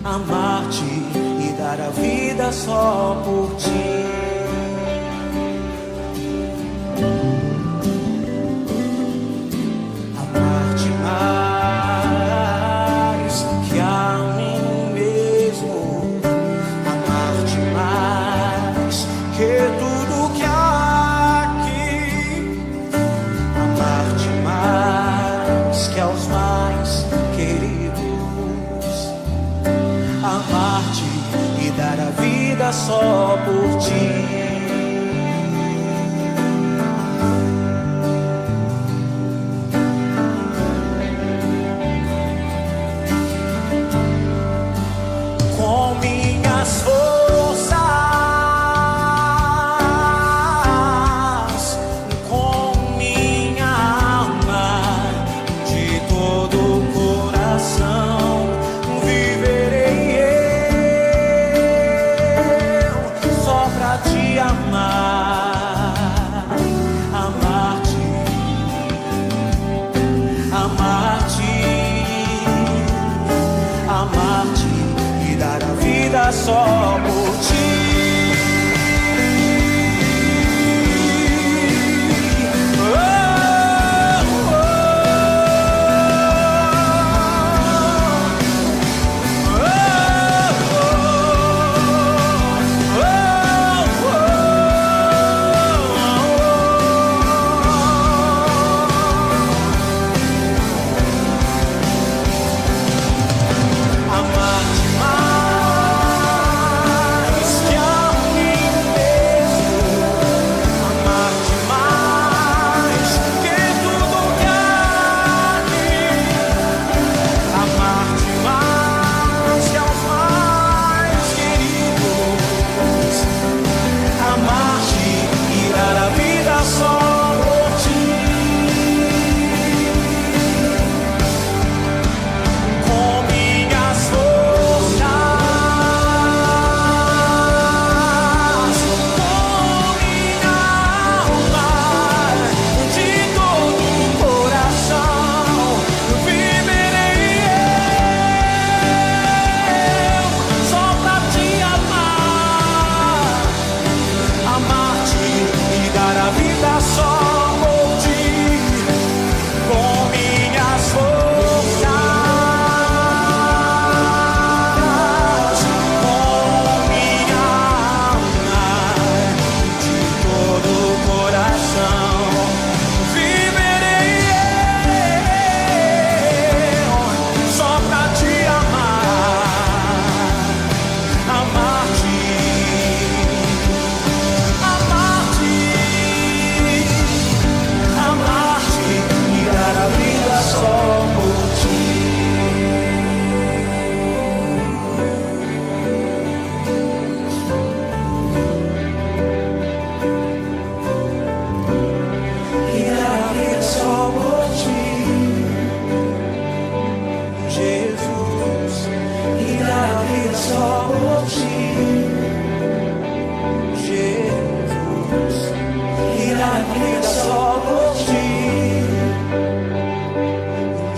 amar-te e dar a vida só por ti. Amar-te mais que a mim mesmo, amar-te mais que tudo que há aqui, amar-te mais que aos mais queridos, amar-te e dar a vida só por ti. Com minhas forças, com minha alma, de todo o coração, viverei eu só pra te amar, amar-te, amar-te, amar-te e dar a vida só por ti. Amar-te mais que a mim mesmo, amar-te mais que tudo que há aqui, amar-te mais que aos mais queridos, amar-te e dar a vida só por ti. Com minhas forças, com minha alma, de todo o coração, viverei eu só pra te amar, amar-te e dar a vida só por ti. Com minhas forças, com minha alma, de todo o coração, viverei eu só pra te amar, amar-te, amar-te, amar-te e dar a vida só por ti. E dar a vida só por ti, Jesus. E dar a vida só por ti, Jesus. E dar a vida só por ti,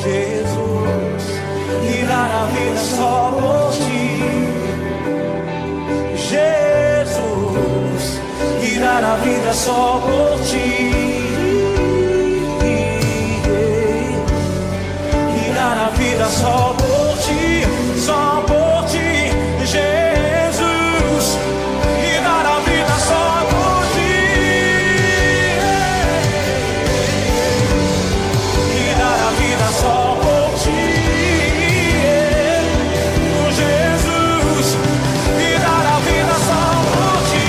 Jesus. E dar a vida só por ti, Jesus. E dar a vida só por ti, e dar a vida só por ti, só por ti, Jesus. E dar a vida só por ti, e dar a vida só por ti, Jesus. E dar a vida só por ti,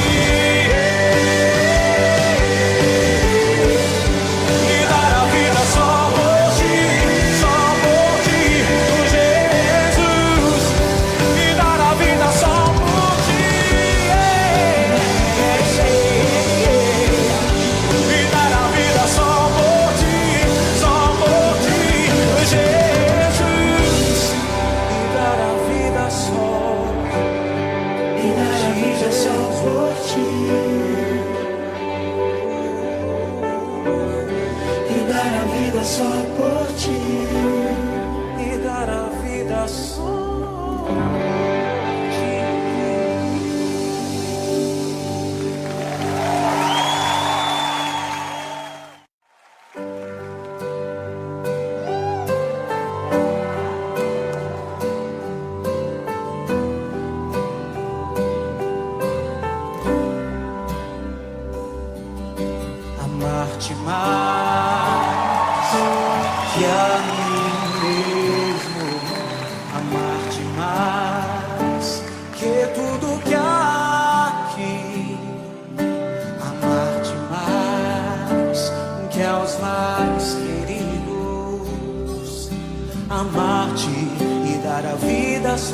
e dar a vida só por ti, só por ti, Jesus. E dar a vida só por ti, e dar a vida só por ti, só por ti, Jesus. E dar a vida só, e dar a vida só por ti, e dar a vida só por ti, e dar a vida só.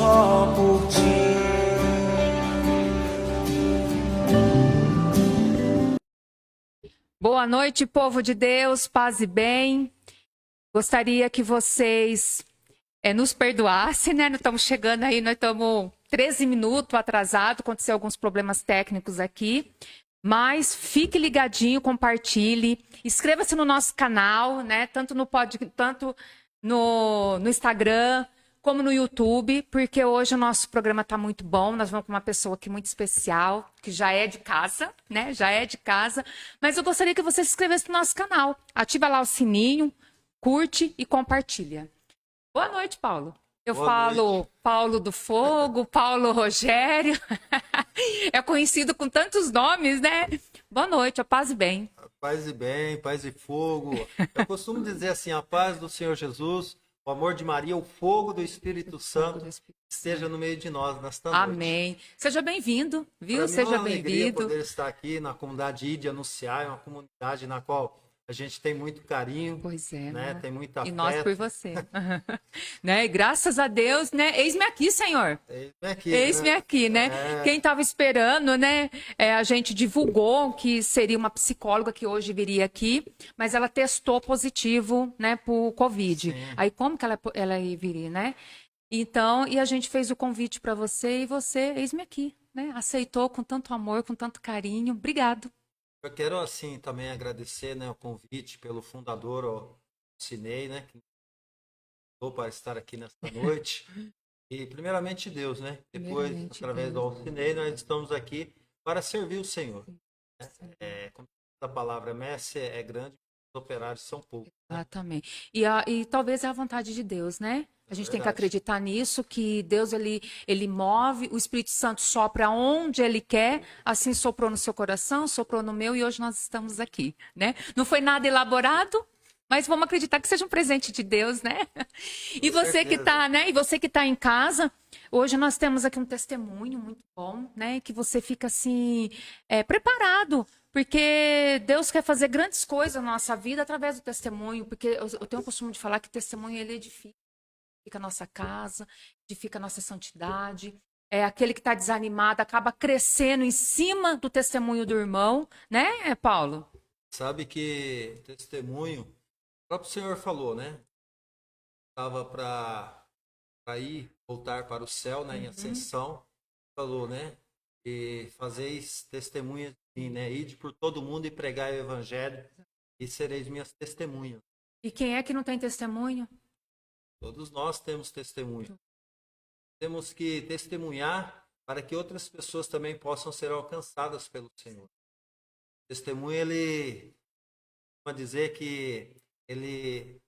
só por ti. Boa noite, povo de Deus, paz e bem. Gostaria que vocês nos perdoassem, né? Nós estamos chegando aí, nós estamos 13 minutos atrasados, aconteceu alguns problemas técnicos aqui. Mas fique ligadinho, compartilhe, inscreva-se no nosso canal, né? Tanto no Instagram como no YouTube, porque hoje o nosso programa está muito bom. Nós vamos com uma pessoa aqui muito especial, que já é de casa, né? Já é de casa. Mas eu gostaria que você se inscrevesse no nosso canal. Ativa lá o sininho, curte e compartilha. Boa noite, Paulo. Eu falo Paulo do Fogo, Paulo Rogério. É conhecido com tantos nomes, né? Boa noite, a paz e bem. Paz e bem, paz e fogo. Eu costumo dizer assim, a paz do Senhor Jesus, o amor de Maria, o fogo do Espírito Santo esteja no meio de nós nesta noite. Amém. Seja bem-vindo, viu? Para mim Seja é uma alegria bem-vindo. poder estar aqui na comunidade ID Anunciar, é uma comunidade na qual a gente tem muito carinho, Pois é, né? Tem muita E fé. nós por você. Né? E graças a Deus, né? Eis-me aqui, Senhor. Eis-me aqui, né? Quem estava esperando, né? A gente divulgou que seria uma psicóloga que hoje viria aqui, mas ela testou positivo, né, por Covid. Sim. Aí como que ela viria, né? Então, e a gente fez o convite para você e você, eis-me aqui, né? Aceitou com tanto amor, com tanto carinho. Obrigado. Eu quero, assim, também agradecer, né, o convite pelo fundador, o Cinei, né, que me convidou para estar aqui nesta noite. E, primeiramente, Deus, né? Depois, através do Alcinei, nós estamos aqui para servir o Senhor. Como a palavra, mestre é grande, os operários são poucos. Exatamente. E talvez é a vontade de Deus, né? A gente tem que Verdade. acreditar nisso, que Deus, ele move, o Espírito Santo sopra onde Ele quer, assim soprou no seu coração, soprou no meu, e hoje nós estamos aqui, né? Não foi nada elaborado, mas vamos acreditar que seja um presente de Deus, né? E você que tá, né? E você que está em casa, hoje nós temos aqui um testemunho muito bom, né? Que você fica assim, preparado, porque Deus quer fazer grandes coisas na nossa vida através do testemunho, porque eu tenho o costume de falar que testemunho ele edifica a nossa casa, edifica a nossa santidade. Aquele que está desanimado acaba crescendo em cima do testemunho do irmão, né, Paulo? Sabe que testemunho, o próprio Senhor falou, né? Estava para voltar para o céu, né, em ascensão, falou, né? E fazeis testemunhas de mim, né? Ide por todo mundo e pregai o evangelho e sereis minhas testemunhas. E quem é que não tem testemunho? Todos nós temos testemunho. Temos que testemunhar para que outras pessoas também possam ser alcançadas pelo Senhor. O testemunho, ele costuma dizer que ele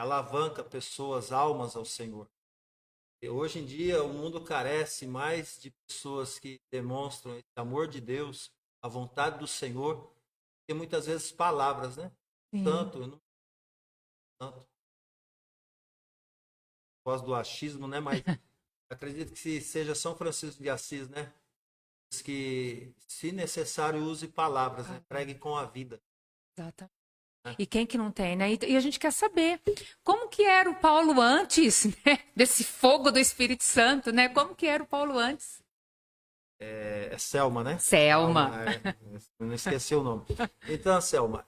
alavanca pessoas, almas ao Senhor. E hoje em dia, o mundo carece mais de pessoas que demonstram esse amor de Deus, a vontade do Senhor, que muitas vezes palavras, né? Sim. Tanto. Do achismo, né? Mas acredito que seja São Francisco de Assis, né? Diz que, se necessário, use palavras, né? Pregue com a vida. Exatamente. E quem que não tem, né? E a gente quer saber como que era o Paulo antes, né? Desse fogo do Espírito Santo, né? Como que era o Paulo antes? É Selma, né? Selma. Não esqueci o nome. Então, Selma,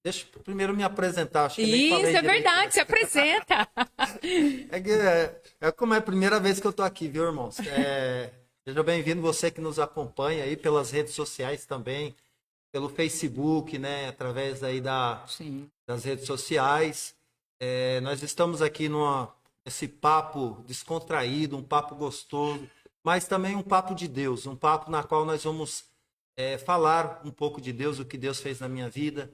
deixa eu primeiro me apresentar. Acho que nem falei Isso, é direito. verdade, se apresenta. Como é a primeira vez que eu tô aqui, viu, irmãos? Seja bem-vindo você que nos acompanha aí pelas redes sociais também, pelo Facebook, né? Através aí das redes sociais. Nós estamos aqui nesse papo descontraído, um papo gostoso, mas também um papo de Deus, um papo na qual nós vamos falar um pouco de Deus, o que Deus fez na minha vida,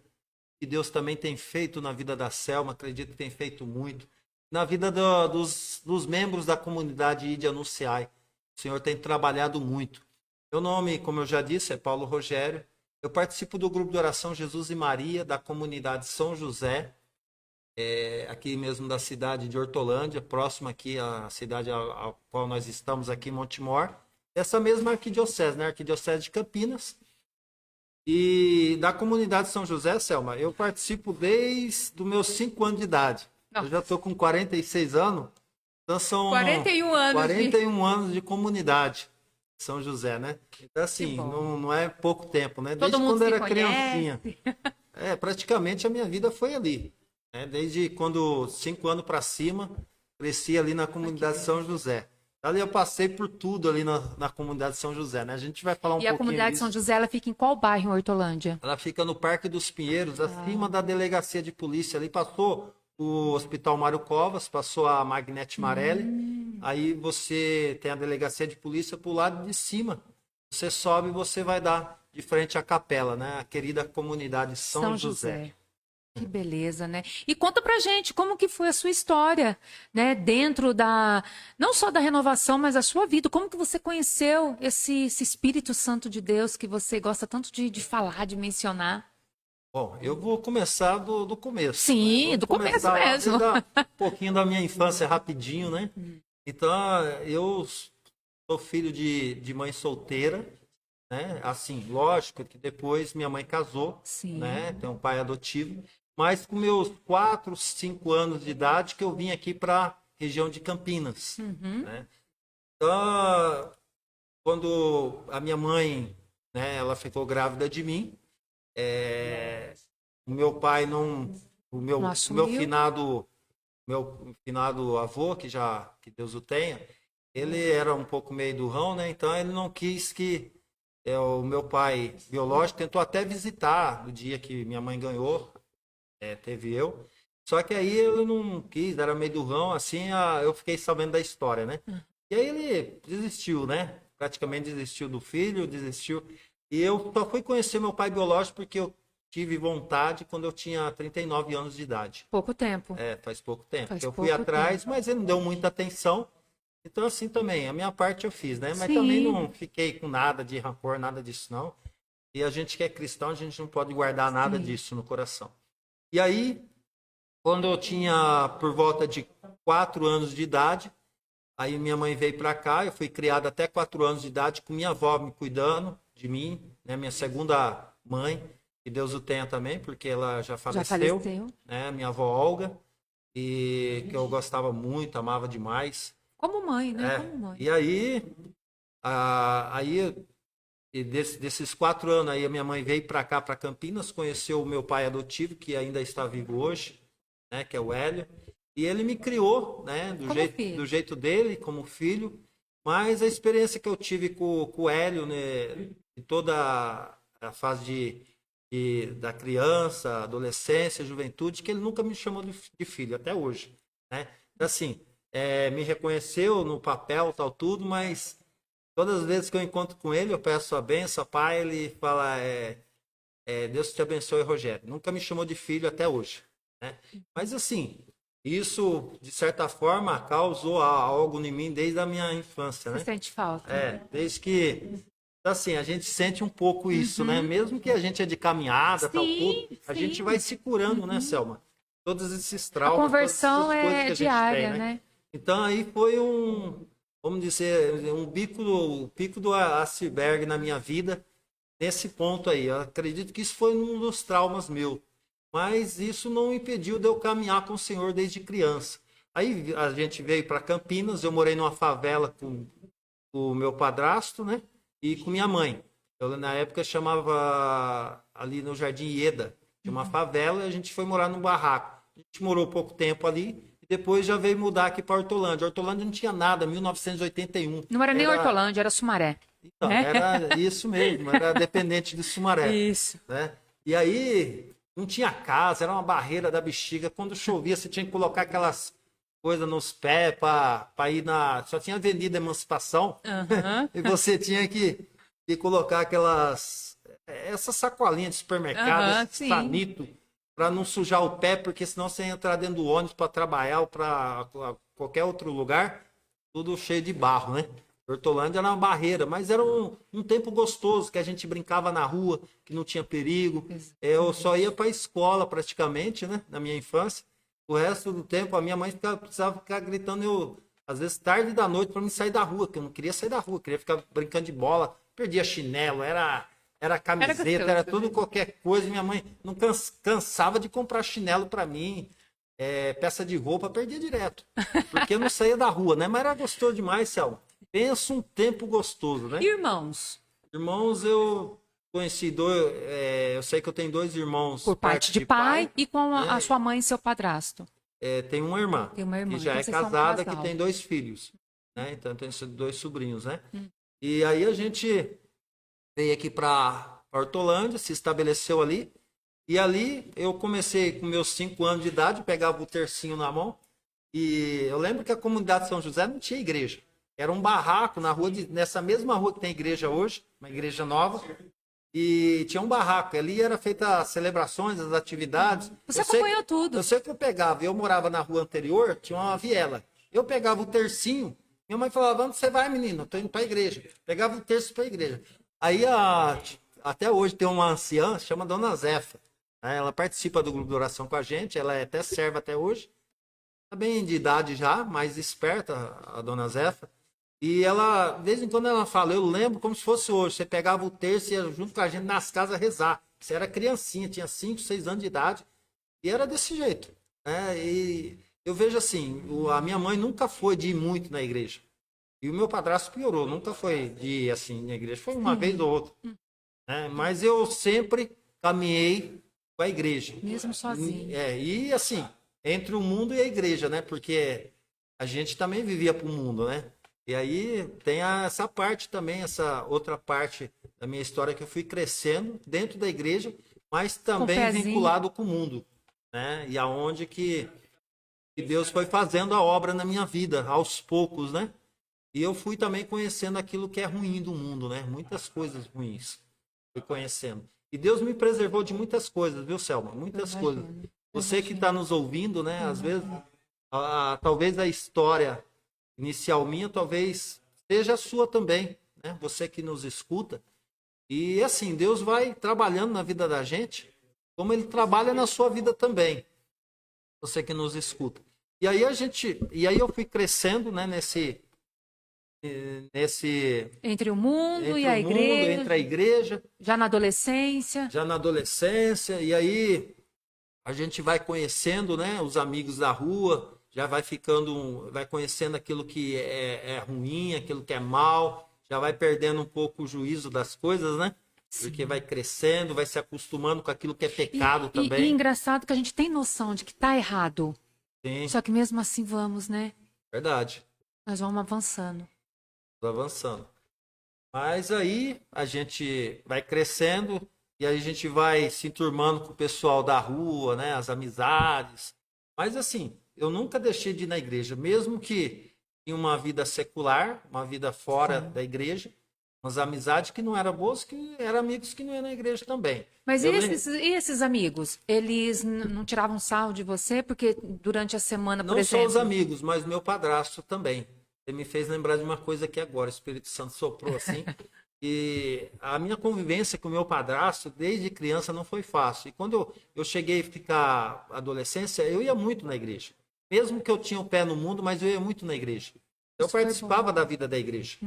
que Deus também tem feito na vida da Selma, acredito que tem feito muito. Na vida dos membros da comunidade ID Anunciai, o Senhor tem trabalhado muito. Meu nome, como eu já disse, é Paulo Rogério. Eu participo do grupo de oração Jesus e Maria, da comunidade São José, aqui mesmo da cidade de Hortolândia, próxima aqui à cidade a qual nós estamos aqui em Montemor. Essa mesma arquidiocese, né? Arquidiocese de Campinas. E da comunidade São José, Selma, eu participo desde os meus 5 anos de idade. Nossa. Eu já estou com 46 anos, Então são 41 anos. 41 anos de comunidade. São José, né? Então, assim, não é pouco tempo, né? Desde quando era criancinha. Praticamente a minha vida foi ali. Né? Desde quando, 5 anos para cima, cresci ali na comunidade de São José. Ali eu passei por tudo ali na comunidade de São José, né? A gente vai falar um pouquinho E a comunidade de disso. São José, ela fica em qual bairro em Hortolândia? Ela fica no Parque dos Pinheiros, acima da delegacia de polícia. Ali passou o Hospital Mário Covas, passou a Magnete Marelli. Aí você tem a delegacia de polícia pro lado de cima. Você sobe e você vai dar de frente à capela, né? A querida comunidade São José. Que beleza, né? E conta pra gente como que foi a sua história, né? Dentro da, não só da renovação, mas a sua vida. Como que você conheceu esse Espírito Santo de Deus que você gosta tanto de falar, de mencionar? Bom, eu vou começar do começo. Sim, Vou do começo começar mesmo. Um pouquinho da minha infância rapidinho, né? Então, eu sou filho de mãe solteira, né? Assim, lógico que depois minha mãe casou, Sim. né? Tem um pai adotivo. Mas com meus 4, 5 anos de idade que eu vim aqui para a região de Campinas, né? Então, quando a minha mãe, né, ela ficou grávida de mim, o meu pai não, o meu finado avô, que Deus o tenha, ele era um pouco meio durrão, né? Então ele não quis que o meu pai biológico tentou até visitar no dia que minha mãe ganhou, teve eu. Só que aí ele não quis, era meio durrão, assim, eu fiquei sabendo da história, né? E aí ele desistiu, né? Praticamente desistiu do filho, desistiu. E eu só fui conhecer meu pai biológico porque eu tive vontade quando eu tinha 39 anos de idade. Pouco tempo. Faz pouco tempo. Faz Eu fui pouco atrás, tempo. mas ele não deu muita atenção. Então, assim também, a minha parte eu fiz, né? Mas Sim. também não fiquei com nada de rancor, nada disso, não. E a gente que é cristão, a gente não pode guardar nada disso no coração. E aí, quando eu tinha por volta de 4 anos de idade, aí minha mãe veio para cá, eu fui criado até 4 anos de idade com minha avó me cuidando de mim, né? Minha segunda mãe, que Deus o tenha também, porque ela já faleceu. Né? Minha avó Olga, e que eu gostava muito, amava demais. Como mãe, né? Como mãe. E aí, desses 4 anos aí, a minha mãe veio para cá, para Campinas, conheceu o meu pai adotivo, que ainda está vivo hoje, né? Que é o Hélio. E ele me criou, né? Do jeito dele, como filho. Mas a experiência que eu tive com o Hélio, né? Em toda a fase da criança, adolescência, juventude, que ele nunca me chamou de filho, até hoje, né? Assim, me reconheceu no papel, tal, tudo, mas todas as vezes que eu encontro com ele, eu peço a benção, pai, ele fala, Deus te abençoe, Rogério. Nunca me chamou de filho até hoje, né? Mas assim, isso, de certa forma, causou algo em mim desde a minha infância, né? Você sente falta. Desde que, assim, a gente sente um pouco isso, né? Mesmo que a gente é de caminhada, tal, tudo, a gente vai se curando, né, Selma? Todos esses traumas, a conversão todas essas coisas que a gente diária, tem, né? Então aí foi vamos dizer, um pico do iceberg na minha vida, nesse ponto aí. Eu acredito que isso foi um dos traumas meus. Mas isso não impediu de eu caminhar com o Senhor desde criança. Aí a gente veio para Campinas, eu morei numa favela com o meu padrasto, né? E com minha mãe. Eu, na época, chamava ali no Jardim Ieda, de uma favela, e a gente foi morar num barraco. A gente morou pouco tempo ali, e depois já veio mudar aqui para Hortolândia. Hortolândia não tinha nada, 1981. Não era nem Hortolândia, era Sumaré. Então, era isso mesmo, era dependente de Sumaré. Isso. Né? E aí, não tinha casa, era uma barreira da bexiga. Quando chovia, você tinha que colocar aquelas coisas nos pés para ir na... Só tinha Avenida Emancipação. E você tinha que colocar essas sacolinhas de supermercado, esse sanito, para não sujar o pé, porque senão você ia entrar dentro do ônibus para trabalhar ou para qualquer outro lugar, tudo cheio de barro, né? Hortolândia era uma barreira, mas era um tempo gostoso, que a gente brincava na rua, que não tinha perigo. Eu só ia para a escola praticamente, né, na minha infância. O resto do tempo, a minha mãe precisava ficar gritando, às vezes tarde da noite, para me sair da rua, que eu não queria sair da rua, queria ficar brincando de bola, perdia chinelo, era camiseta, era tudo qualquer coisa. Minha mãe não cansava de comprar chinelo para mim. peça de roupa, perdia direto. Porque eu não saía da rua, né? Mas era gostoso demais, Selma. Pensa um tempo gostoso, né? Irmãos, Irmãos, eu conheci dois. Eu sei que eu tenho 2 irmãos. por parte de pai e com a né? sua mãe e seu padrasto. Tem uma irmã. Tem uma irmã. Que já Então é vocês são um casada, que casal. tem 2 filhos. Né? Então, tem 2 sobrinhos, né? E aí a gente veio aqui para Hortolândia, se estabeleceu ali. E ali eu comecei com meus 5 anos de idade, pegava o tercinho na mão. E eu lembro que a comunidade de São José não tinha igreja. Era um barraco na rua, nessa mesma rua que tem igreja hoje, uma igreja nova. E tinha um barraco. Ali era feita as celebrações, as atividades. Você acompanhou tudo. Eu sei que eu pegava. Eu morava na rua anterior, tinha uma viela. Eu pegava o tercinho. Minha mãe falava, onde você vai, menino? Eu tô indo para a igreja. Pegava o terço para a igreja. Aí, até hoje, tem uma anciã, chama Dona Zefa. Né? Ela participa do grupo de oração com a gente. Ela é até serva até hoje. Está bem de idade já, mais esperta, a Dona Zefa. E ela, de vez em quando ela fala, eu lembro como se fosse hoje. Você pegava o terço e ia junto com a gente nas casas rezar. Você era criancinha, tinha 5, 6 anos de idade. E era desse jeito. Né? E eu vejo assim, a minha mãe nunca foi de ir muito na igreja. E o meu padrasto piorou, nunca foi de ir assim na igreja. Foi uma vez ou outra. Né? Mas eu sempre caminhei com a igreja. Mesmo sozinho. E assim, entre o mundo e a igreja, né? Porque a gente também vivia para o mundo, né? E aí tem essa parte também, essa outra parte da minha história que eu fui crescendo dentro da igreja, mas também vinculado com o mundo, né? E aonde que Deus foi fazendo a obra na minha vida, aos poucos, né? E eu fui também conhecendo aquilo que é ruim do mundo, né? Muitas coisas ruins. Fui conhecendo. E Deus me preservou de muitas coisas, viu, Selma? Muitas coisas. Você que está nos ouvindo, né? Às vezes, talvez a história inicial minha, talvez seja a sua também, né? Você que nos escuta. E assim, Deus vai trabalhando na vida da gente, como Ele trabalha na sua vida também. Você que nos escuta. E aí eu fui crescendo, né? Nesse entre o mundo e a mundo, igreja. entre a igreja. Já na adolescência. E aí a gente vai conhecendo, né? Os amigos da rua. Já vai vai conhecendo aquilo que é ruim, aquilo que é mal, já vai perdendo um pouco o juízo das coisas, né? Sim. Porque vai crescendo, vai se acostumando com aquilo que é pecado também. E engraçado que a gente tem noção de que tá errado. Sim. Só que mesmo assim vamos, né? Verdade. Nós vamos avançando. Mas aí a gente vai crescendo e aí a gente vai se enturmando com o pessoal da rua, né? As amizades. Mas assim, eu nunca deixei de ir na igreja, mesmo que em uma vida secular, uma vida fora da igreja, umas amizades que não eram boas, que eram amigos que não iam na igreja também. Mas e esses amigos? Eles não tiravam sarro de você? Porque durante a semana, por exemplo... Não só os amigos, mas meu padrasto também. Ele me fez lembrar de uma coisa aqui agora, o Espírito Santo soprou assim... E a minha convivência com o meu padrasto, desde criança, não foi fácil. E quando eu cheguei a ficar adolescência, eu ia muito na igreja. Mesmo que eu tinha o pé no mundo, mas eu ia muito na igreja. Eu participava da vida da igreja.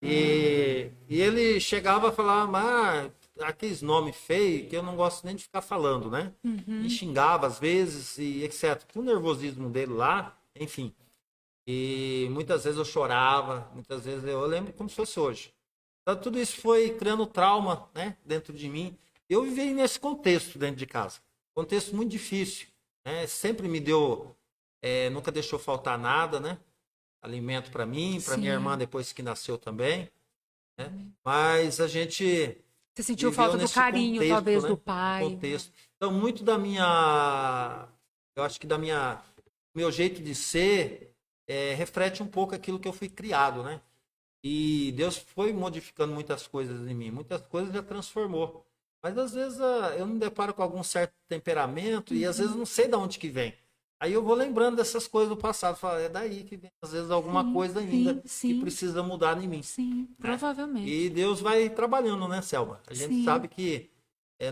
E ele chegava a falar, aqueles nomes feios que eu não gosto nem de ficar falando, né? Me xingava às vezes, e etc. Com o nervosismo dele lá, enfim. E muitas vezes eu chorava, muitas vezes eu lembro como se fosse hoje. Então, tudo isso foi criando trauma, né, dentro de mim. Eu vivi nesse contexto dentro de casa. Contexto muito difícil. Né? Sempre me deu... nunca deixou faltar nada, né? Alimento para mim, para minha irmã depois que nasceu também. Né? Mas a gente... Você sentiu falta do carinho, contexto, talvez, né? Do pai. Contexto. Então, muito da minha... Eu acho que meu jeito de ser reflete um pouco aquilo que eu fui criado, né? E Deus foi modificando muitas coisas em mim. Muitas coisas já transformou. Mas às vezes eu me deparo com algum certo temperamento e às vezes não sei de onde que vem. Aí eu vou lembrando dessas coisas do passado. Falo, é daí que vem, às vezes, alguma coisa ainda que precisa mudar em mim. Sim, provavelmente. E Deus vai trabalhando, né, Selma? A gente sabe que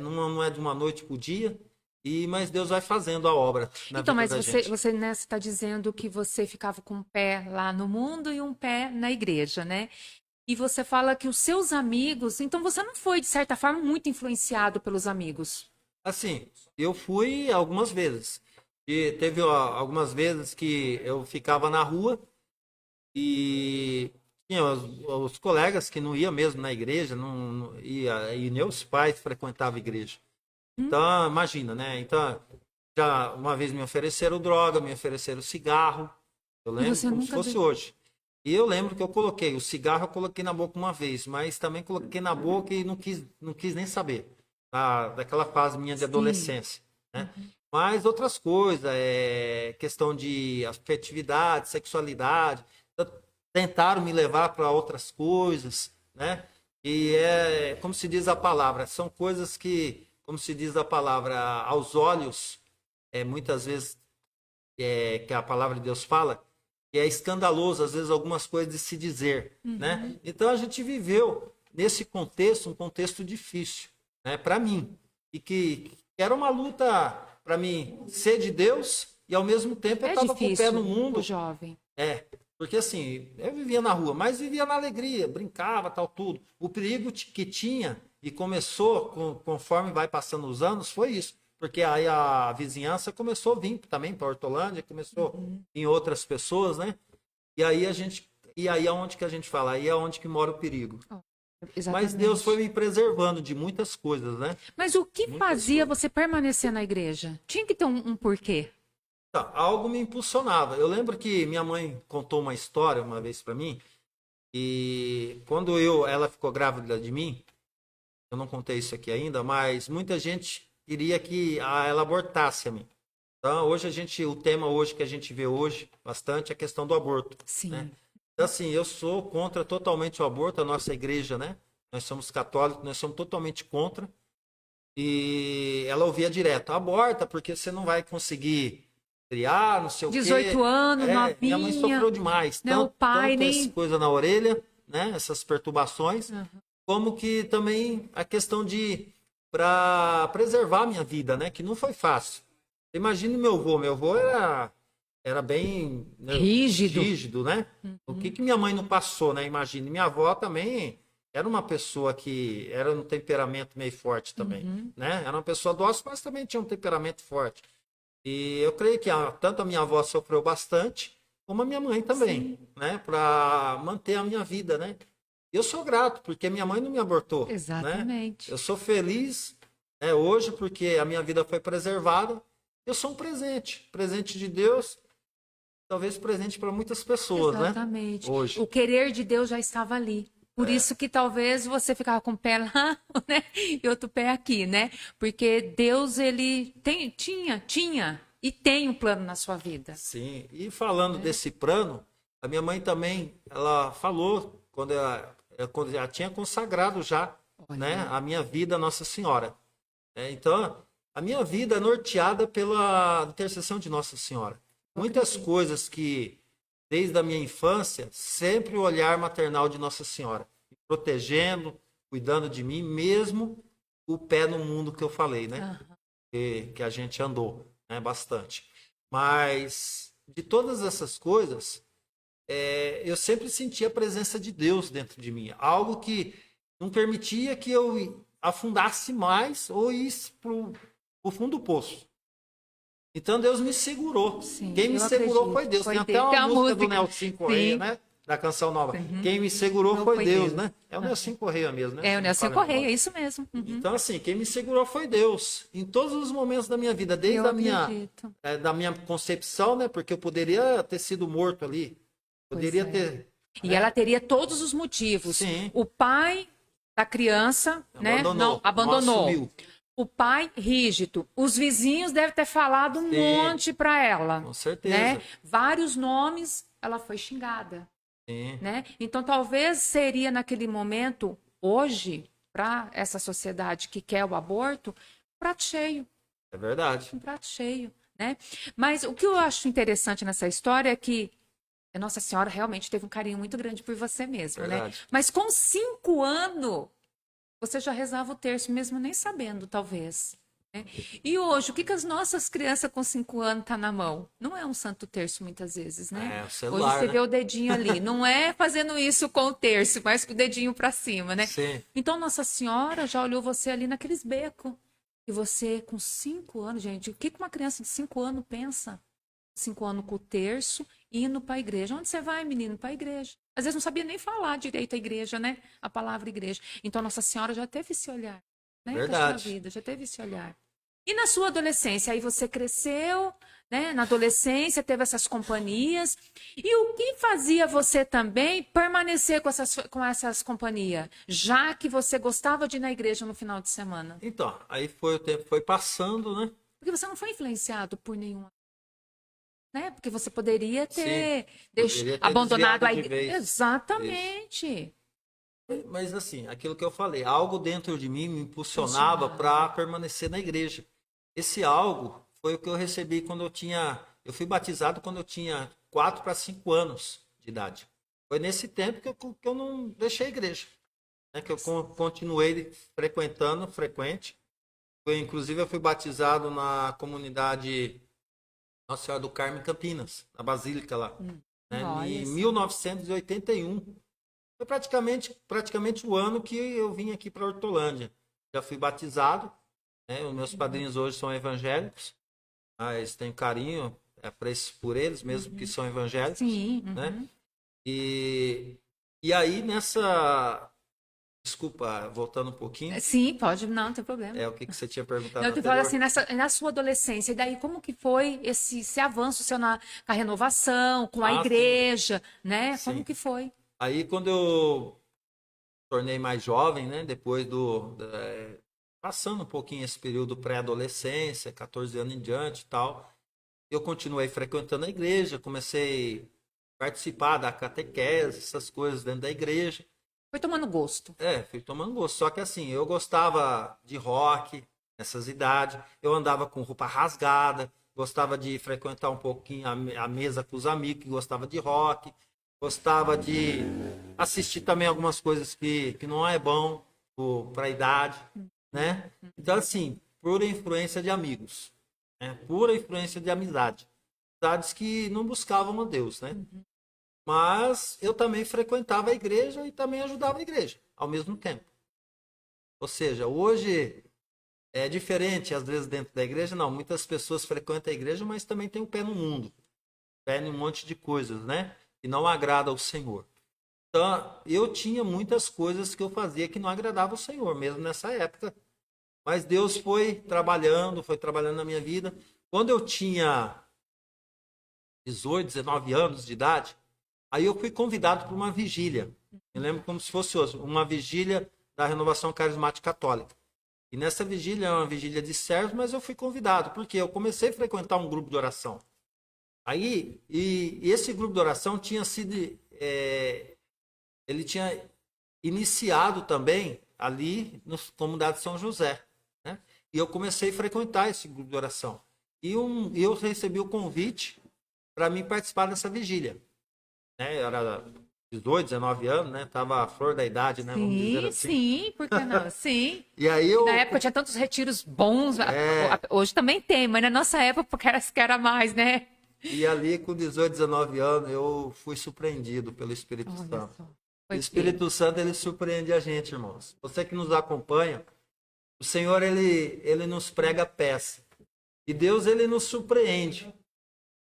não é de uma noite para o dia. Mas Deus vai fazendo a obra na vida mas da gente. Você está dizendo que você ficava com um pé lá no mundo e um pé na igreja, né? E você fala que os seus amigos... Então você não foi, de certa forma, muito influenciado pelos amigos? Assim, eu fui algumas vezes. E teve algumas vezes que eu ficava na rua e tinha os colegas que não iam mesmo na igreja, não ia, e nem os pais frequentavam a igreja. Então, imagina, né? Então, já uma vez me ofereceram droga, me ofereceram cigarro. Eu lembro você como se nunca fosse deu? hoje. E eu lembro que eu coloquei o cigarro, eu coloquei na boca uma vez, mas também coloquei na boca e não quis nem saber daquela fase minha de Sim. adolescência, né? Mas outras coisas, questão de afetividade, sexualidade, tentaram me levar para outras coisas, né? E como se diz a palavra, são coisas que, como se diz a palavra, aos olhos, muitas vezes que a palavra de Deus fala, que é escandaloso, às vezes, algumas coisas de se dizer, né? Então, a gente viveu nesse contexto, um contexto difícil, né? Para mim. E que era uma luta para mim ser de Deus e, ao mesmo tempo, eu É estava com o pé no difícil mundo. o jovem. Porque assim, eu vivia na rua, mas vivia na alegria, brincava, tal, tudo. O perigo que tinha, e começou, conforme vai passando os anos, foi isso. Porque aí a vizinhança começou a vir também para Hortolândia, começou em outras pessoas, né? E aí é onde que a gente fala, aí é onde que mora o perigo. Mas Deus foi me preservando de muitas coisas, né? Mas o que Muitas fazia coisas. você permanecer na igreja? Tinha que ter um porquê. Tá, algo me impulsionava. Eu lembro que minha mãe contou uma história uma vez para mim, e quando ela ficou grávida de mim, eu não contei isso aqui ainda, mas muita gente queria que ela abortasse a mim. Então, o tema hoje que a gente vê hoje bastante é a questão do aborto, Sim. né? Então, assim, eu sou contra totalmente o aborto, a nossa igreja, né? Nós somos católicos, nós somos totalmente contra. E ela ouvia direto, aborta, porque você não vai conseguir criar, não sei o quê. 18 anos, novinha. Minha mãe sofreu demais. Né, o pai tanto nem... essa coisa na orelha, né? Essas perturbações, como que também a questão para preservar a minha vida, né? Que não foi fácil. Imagine meu avô era bem, né, rígido, né? O que minha mãe não passou, né? Imagine, minha avó também era uma pessoa que era um temperamento meio forte também, né? Era uma pessoa dócil, mas também tinha um temperamento forte. E eu creio que tanto a minha avó sofreu bastante, como a minha mãe também, né? Para manter a minha vida, né? Eu sou grato, porque minha mãe não me abortou. Exatamente. Né? Eu sou feliz, né, hoje, porque a minha vida foi preservada. Eu sou um presente de Deus, talvez presente para muitas pessoas, Exatamente. né? Hoje. O querer de Deus já estava ali. Por isso que talvez você ficava com o pé lá, né? E outro pé aqui, né? Porque Deus, ele tinha e tem um plano na sua vida. Sim, e falando desse plano, a minha mãe também, ela falou, quando ela tinha consagrado já, né, a minha vida a Nossa Senhora. Então, a minha vida é norteada pela intercessão de Nossa Senhora. Muitas coisas que, desde a minha infância, sempre o olhar maternal de Nossa Senhora, protegendo, cuidando de mim, mesmo o pé no mundo que eu falei, né? Que a gente andou, né? Bastante. Mas, de todas essas coisas, eu sempre senti a presença de Deus dentro de mim. Algo que não permitia que eu afundasse mais ou isse para o fundo do poço. Então Deus me segurou. Sim, Quem me segurou acredito. foi Deus. Foi Tem até Deus. uma Tem a música do música. Nelson Correia, Sim. né? Da canção nova. Quem me segurou foi Deus, né? É o Nelson Correia mesmo, né? É o Nelson Fala Correia, agora. é isso mesmo. Então, assim, quem me segurou foi Deus. Em todos os momentos da minha vida, desde Eu a acredito. da minha concepção, né? Porque eu poderia ter sido morto ali. Poderia Pois é. ter. E ela teria todos os motivos. Sim. O pai da criança, né? Não, abandonou. Não assumiu. O pai rígido. Os vizinhos devem ter falado um monte para ela. Com certeza. Né? Vários nomes, ela foi xingada. Sim. Né? Então, talvez seria naquele momento, hoje, para essa sociedade que quer o aborto, um prato cheio. É verdade. Um prato cheio. Né? Mas o que eu acho interessante nessa história é que a Nossa Senhora realmente teve um carinho muito grande por você mesmo. Né? Verdade. Mas com 5 anos, você já rezava o terço, mesmo nem sabendo, talvez. Né? E hoje, o que as nossas crianças com 5 anos tá na mão? Não é um santo terço, muitas vezes, né? O celular, hoje você né? vê o dedinho ali. Não é fazendo isso com o terço, mas com o dedinho para cima, né? Sim. Então, Nossa Senhora já olhou você ali naqueles becos. E você, com 5 anos, gente, o que uma criança de 5 anos pensa? 5 anos com o terço, indo para a igreja. Onde você vai, menino? Para a igreja. Às vezes não sabia nem falar direito a igreja, né? A palavra igreja. Então, Nossa Senhora já teve esse olhar, né? Verdade. Na vida, já teve esse olhar. E na sua adolescência? Aí você cresceu, né? Na adolescência, teve essas companhias. E o que fazia você também permanecer com essas companhias? Já que você gostava de ir na igreja no final de semana? Então, aí foi o tempo foi passando, né? Porque você não foi influenciado por nenhum, né? Porque você poderia ter, poderia ter abandonado a desviado de igreja. vez. Exatamente. Mas assim, aquilo que eu falei, algo dentro de mim me impulsionava para permanecer na igreja. Esse algo foi o que eu recebi quando eu fui batizado quando eu tinha 4 para 5 anos de idade. Foi nesse tempo que eu não deixei a igreja, né? Que eu continuei frequente. Inclusive eu fui batizado na comunidade Nossa Senhora do Carmo em Campinas, na Basílica lá, né? Em 1981. Foi praticamente o ano que eu vim aqui para Hortolândia. Já fui batizado, né? Os meus padrinhos hoje são evangélicos, mas tenho carinho, apreço por eles, mesmo que são evangélicos. Sim. Né? E aí nessa... Desculpa, voltando um pouquinho. Sim, pode, não tem problema. O que você tinha perguntado Eu te falo assim, na sua adolescência, e daí como que foi esse avanço seu com a renovação, com a igreja, né? Sim. Como que foi? Aí quando eu tornei mais jovem, né? Depois passando um pouquinho esse período pré-adolescência, 14 anos em diante e tal, eu continuei frequentando a igreja, comecei a participar da catequese, essas coisas dentro da igreja. Foi tomando gosto. Fui tomando gosto. Só que assim, eu gostava de rock nessas idades, eu andava com roupa rasgada, gostava de frequentar um pouquinho a mesa com os amigos que gostava de rock, gostava de assistir também algumas coisas que não é bom para a idade, né? Então assim, pura influência de amigos, né? Pura influência de amizade. Amizades que não buscavam a Deus, né? Mas eu também frequentava a igreja e também ajudava a igreja, ao mesmo tempo. Ou seja, hoje é diferente, às vezes, dentro da igreja. Não, muitas pessoas frequentam a igreja, mas também tem o pé no mundo. Pé em um monte de coisas, né? Que não agrada ao Senhor. Então, eu tinha muitas coisas que eu fazia que não agradava ao Senhor, mesmo nessa época. Mas Deus foi trabalhando na minha vida. Quando eu tinha 18, 19 anos de idade, aí eu fui convidado para uma vigília. Me lembro como se fosse hoje, uma vigília da Renovação Carismática Católica. E nessa vigília, é uma vigília de servos, mas eu fui convidado, porque eu comecei a frequentar um grupo de oração. Aí, e esse grupo de oração tinha sido... ele tinha iniciado também ali na comunidade de São José. Né? E eu comecei a frequentar esse grupo de oração. E eu recebi o convite para mim participar dessa vigília. Né? Era 18, 19 anos, né? Tava a flor da idade, né? Vamos dizer assim. Sim, por que não? Sim. E aí Na época tinha tantos retiros bons. Hoje também tem, mas na nossa época era mais, né? E ali, com 18, 19 anos, eu fui surpreendido pelo Espírito Santo. O Espírito Santo, ele surpreende a gente, irmãos. Você que nos acompanha, o Senhor, ele nos prega peça. E Deus, ele nos surpreende.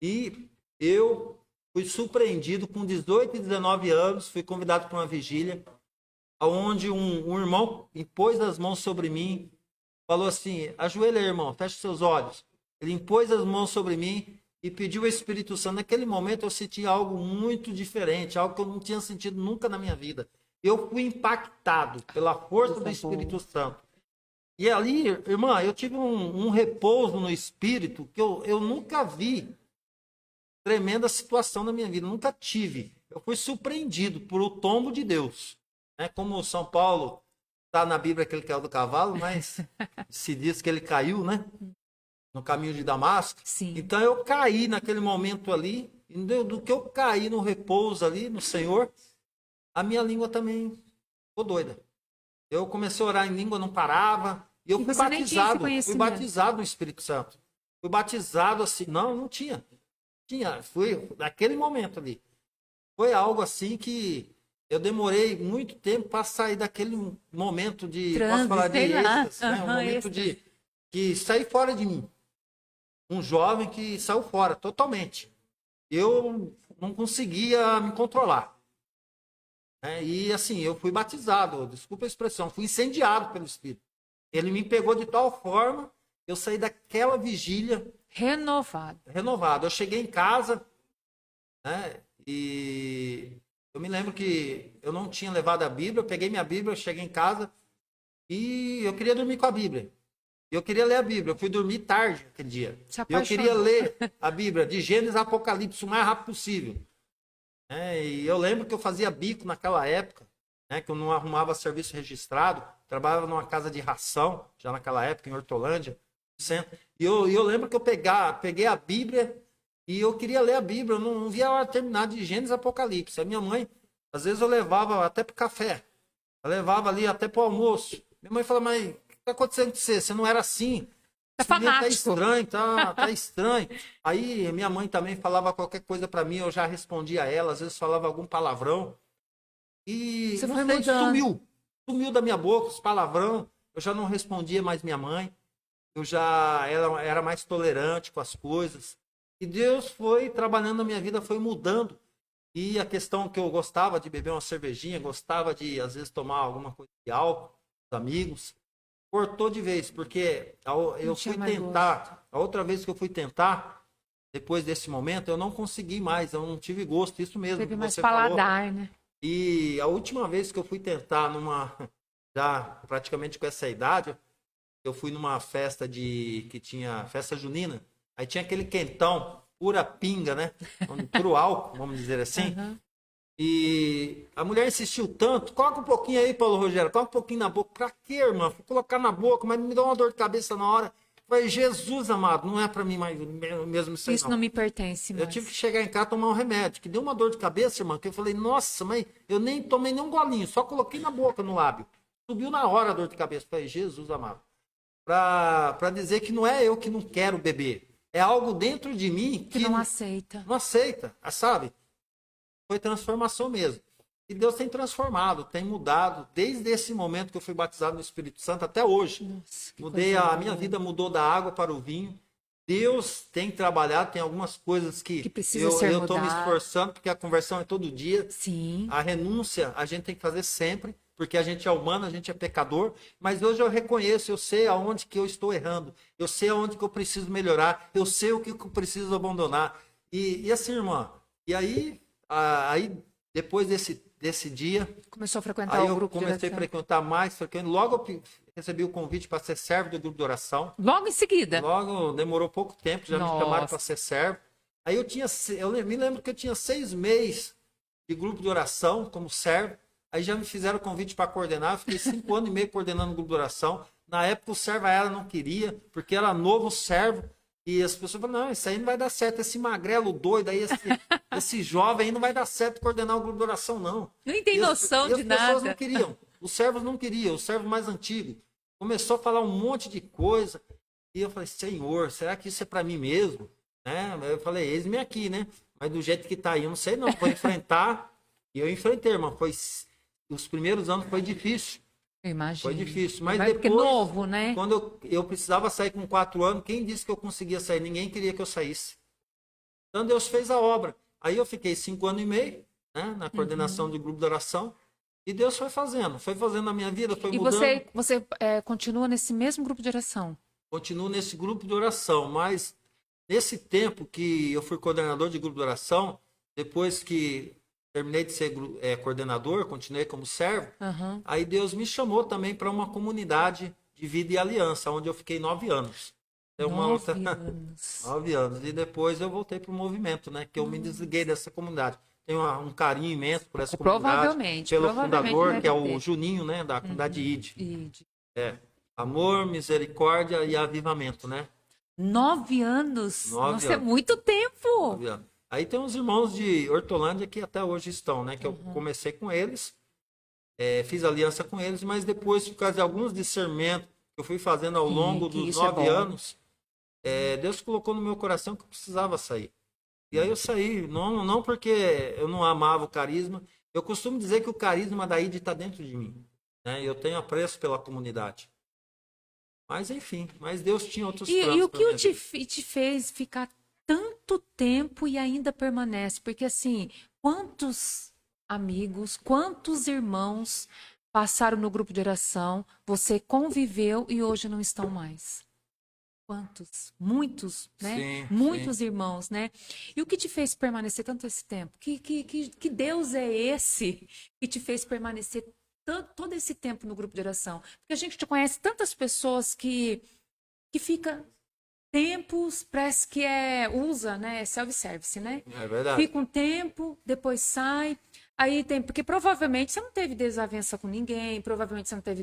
E eu fui surpreendido com 18 e 19 anos, fui convidado para uma vigília, onde um irmão impôs as mãos sobre mim, falou assim: ajoelha aí, irmão, feche seus olhos. Ele impôs as mãos sobre mim e pediu ao Espírito Santo. Naquele momento eu senti algo muito diferente, algo que eu não tinha sentido nunca na minha vida. Eu fui impactado pela força do Espírito Santo. E ali, irmã, eu tive um repouso no Espírito que eu nunca vi. Tremenda situação na minha vida, nunca tive. Eu fui surpreendido por o tombo de Deus. Né? Como São Paulo está na Bíblia que ele caiu do cavalo, mas se diz que ele caiu, né? No caminho de Damasco. Sim. Então eu caí naquele momento ali, e do que eu caí no repouso ali, no Senhor, a minha língua também ficou doida. Eu comecei a orar em língua, não parava, e eu fui batizado no Espírito Santo. Fui batizado assim, não tinha. Fui naquele momento ali. Foi algo assim que eu demorei muito tempo para sair daquele momento de... Transe, posso falar de êxtase, né? Um momento êxtase. que saí fora de mim. Um jovem que saiu fora totalmente. Eu não conseguia me controlar. E assim, eu fui batizado, desculpa a expressão, fui incendiado pelo Espírito. Ele me pegou de tal forma, eu saí daquela vigília renovado. Eu cheguei em casa, né, e eu me lembro que eu não tinha levado a Bíblia, eu peguei minha Bíblia, cheguei em casa e eu queria dormir com a Bíblia. Eu queria ler a Bíblia, eu fui dormir tarde aquele dia. Eu queria ler a Bíblia de Gênesis a Apocalipse o mais rápido possível. E eu lembro que eu fazia bico naquela época, né, que eu não arrumava serviço registrado, trabalhava numa casa de ração, já naquela época, em Hortolândia, no centro. E eu lembro que eu peguei a Bíblia e eu queria ler a Bíblia, eu não via a hora de terminar de Gênesis a Apocalipse. A minha mãe, às vezes eu levava até pro café, eu levava ali até pro almoço. Minha mãe falava, mas o que está acontecendo com você? Você não era assim? Tá estranho, tá estranho. Aí minha mãe também falava qualquer coisa para mim, eu já respondia a ela, às vezes falava algum palavrão. E você não foi sei, mudando. sumiu da minha boca os palavrão. Eu já não respondia mais minha mãe. Eu já era mais tolerante com as coisas. E Deus foi trabalhando na minha vida, foi mudando. E a questão que eu gostava de beber uma cervejinha, gostava de às vezes tomar alguma coisa de álcool, com os amigos, cortou de vez, porque eu fui tentar, a outra vez que eu fui tentar, depois desse momento, eu não consegui mais, eu não tive gosto, isso mesmo Teve que mais você paladar, falou. né? E a última vez que eu fui tentar já praticamente com essa idade, eu fui numa festa que tinha festa junina, aí tinha aquele quentão, pura pinga, né? Puro álcool, vamos dizer assim. Uhum. E a mulher insistiu tanto, coloca um pouquinho aí, Paulo Rogério, coloca um pouquinho na boca. Pra quê, irmã? Vou colocar na boca, mas me dá uma dor de cabeça na hora. Eu falei, Jesus amado, não é pra mim mais mesmo isso aí, Isso não me pertence mais. Eu tive que chegar em casa e tomar um remédio, que deu uma dor de cabeça, irmã, que eu falei, nossa, mas eu nem tomei nem um golinho, só coloquei na boca, no lábio. Subiu na hora a dor de cabeça. Eu falei, Jesus amado. Pra dizer que não é eu que não quero beber. É algo dentro de mim que não aceita. Não aceita, sabe? Foi transformação mesmo. E Deus tem transformado, tem mudado, desde esse momento que eu fui batizado no Espírito Santo até hoje. Nossa, a minha vida mudou da água para o vinho. Deus tem trabalhado, tem algumas coisas que precisa ser eu estou me esforçando, porque a conversão é todo dia. Sim. A renúncia a gente tem que fazer sempre, porque a gente é humano, a gente é pecador. Mas hoje eu reconheço, eu sei aonde que eu estou errando, eu sei aonde que eu preciso melhorar, eu sei o que eu preciso abandonar. E assim, irmã, e aí depois desse dia, começou a frequentar o grupo de oração. Comecei a frequentar mais, logo eu recebi o convite para ser servo do grupo de oração. Logo em seguida? Logo, demorou pouco tempo, já me chamaram para ser servo. Aí eu me lembro que eu tinha 6 meses de grupo de oração como servo, aí já me fizeram o convite para coordenar, eu fiquei 5 anos e meio coordenando o grupo de oração. Na época o servo ela não queria, porque era novo servo. E as pessoas falam, não, isso aí não vai dar certo, esse magrelo doido aí, esse jovem aí não vai dar certo coordenar o grupo de oração, não. Nem tem noção de nada. As pessoas não queriam, os servos não queriam, o servo mais antigo. Começou a falar um monte de coisa, e eu falei, Senhor, será que isso é para mim mesmo? Eu falei, eis-me aqui, né? Mas do jeito que tá aí, eu não sei não, vou enfrentar. E eu enfrentei, irmão, os primeiros anos foi difícil. Imagina. Foi difícil, mas depois, novo, né? Quando eu precisava sair com 4 anos, quem disse que eu conseguia sair? Ninguém queria que eu saísse. Então Deus fez a obra. Aí eu fiquei 5 anos e meio, né, na coordenação do grupo de oração, e Deus foi fazendo na minha vida, foi mudando. E você continua nesse mesmo grupo de oração? Continuo nesse grupo de oração, mas nesse tempo que eu fui coordenador de grupo de oração, depois que terminei de ser coordenador, continuei como servo. Uhum. Aí Deus me chamou também para uma comunidade de vida e aliança, onde eu fiquei 9 anos. 9 anos. E depois eu voltei para o movimento, né? Que eu me desliguei dessa comunidade. Tenho um carinho imenso por essa comunidade. Pelo fundador, que é o Juninho, né? Da comunidade ID. Amor, misericórdia e avivamento, né? 9 anos? Nossa, é muito tempo! 9 anos. Aí tem uns irmãos de Hortolândia que até hoje estão, né? Que eu comecei com eles, fiz aliança com eles, mas depois, por causa de alguns discernimentos que eu fui fazendo ao longo dos 9 anos, Deus colocou no meu coração que eu precisava sair. E aí eu saí, não porque eu não amava o carisma, eu costumo dizer que o carisma da ID está dentro de mim, né? Eu tenho apreço pela comunidade. Mas enfim, mas Deus tinha outros E planos o pra que minha te, vida. te fez ficar tanto tempo e ainda permanece? Porque assim, quantos amigos, quantos irmãos passaram no grupo de oração, você conviveu e hoje não estão mais? Quantos? Muitos, né? Sim, sim. Muitos irmãos, né? E o que te fez permanecer tanto esse tempo? Que Deus é esse que te fez permanecer todo esse tempo no grupo de oração? Porque a gente conhece tantas pessoas que fica tempos, parece que usa, né? Self-service, né? É verdade. Fica um tempo, depois sai. Aí tem, porque provavelmente você não teve desavença com ninguém, provavelmente você não teve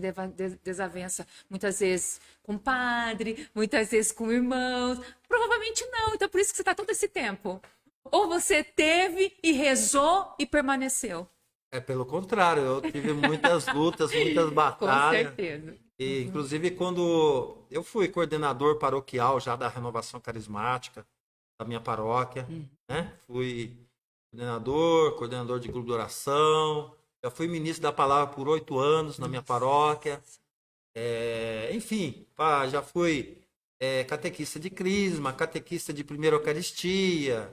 desavença muitas vezes com o padre, muitas vezes com irmãos. Provavelmente não, então por isso que você está todo esse tempo. Ou você teve e rezou e permaneceu. É pelo contrário, eu tive muitas lutas, muitas Com batalhas. certeza. E, inclusive, quando eu fui coordenador paroquial já da Renovação Carismática da minha paróquia, né? Fui coordenador de grupo de oração, já fui ministro da palavra por 8 anos na minha paróquia. Enfim, já fui catequista de crisma, catequista de primeira Eucaristia,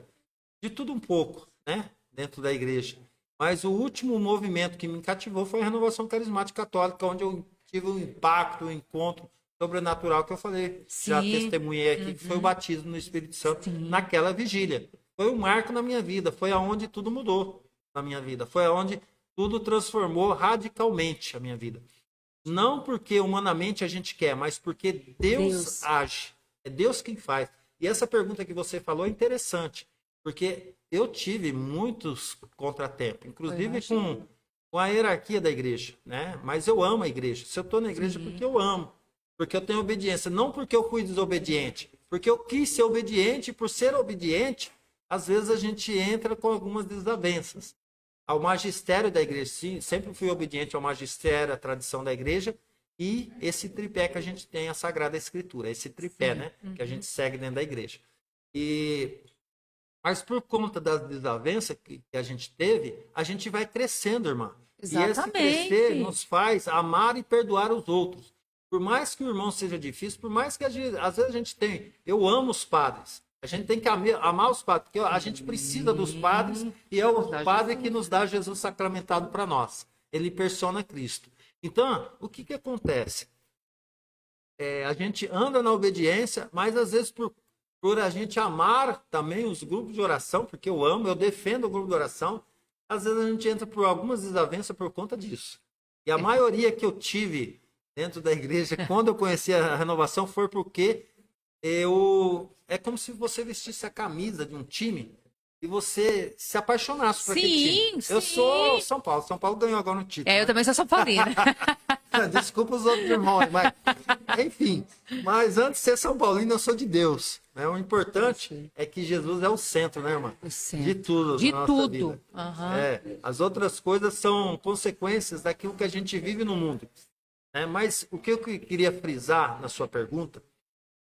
de tudo um pouco, né? Dentro da igreja. Mas o último movimento que me cativou foi a Renovação Carismática Católica, onde eu tive um impacto, um encontro sobrenatural que eu falei, já Sim. testemunhei aqui, que foi o batismo no Espírito Santo Sim. naquela vigília. Foi um marco na minha vida, foi aonde tudo mudou na minha vida, foi aonde tudo transformou radicalmente a minha vida. Não porque humanamente a gente quer, mas porque Deus age. É Deus quem faz. E essa pergunta que você falou é interessante, porque eu tive muitos contratempos, inclusive com a hierarquia da igreja, né? Mas eu amo a igreja. Se eu estou na igreja, é porque eu amo, porque eu tenho obediência, não porque eu fui desobediente, porque eu quis ser obediente, e por ser obediente, às vezes a gente entra com algumas desavenças. Ao magistério da igreja, sim, sempre fui obediente ao magistério, à tradição da igreja, e esse tripé que a gente tem, a Sagrada Escritura, esse tripé, né? Que a gente segue dentro da igreja. Mas por conta das desavenças que a gente teve, a gente vai crescendo, irmã. Exatamente. E esse crescer nos faz amar e perdoar os outros. Por mais que o irmão seja difícil, por mais que às vezes a gente tem... Eu amo os padres. A gente tem que amar os padres, porque a gente precisa dos padres e é o padre que nos dá Jesus sacramentado para nós. Ele persona Cristo. Então, o que acontece? A gente anda na obediência, mas às vezes por a gente amar também os grupos de oração, porque eu amo, eu defendo o grupo de oração, às vezes a gente entra por algumas desavenças por conta disso. E a maioria que eu tive dentro da igreja, quando eu conheci a renovação, foi porque é como se você vestisse a camisa de um time e você se apaixonasse por aquele time. Sim. Eu sou São Paulo. São Paulo ganhou agora no título. Eu também sou São Paulina. Desculpa os outros irmãos, mas enfim. Mas antes de ser São Paulino, eu sou de Deus. Né? O importante é que Jesus é o centro, né, irmã? O centro. De tudo. De na nossa tudo. vida. Uhum. As outras coisas são consequências daquilo que a gente vive no mundo. Né? Mas o que eu queria frisar na sua pergunta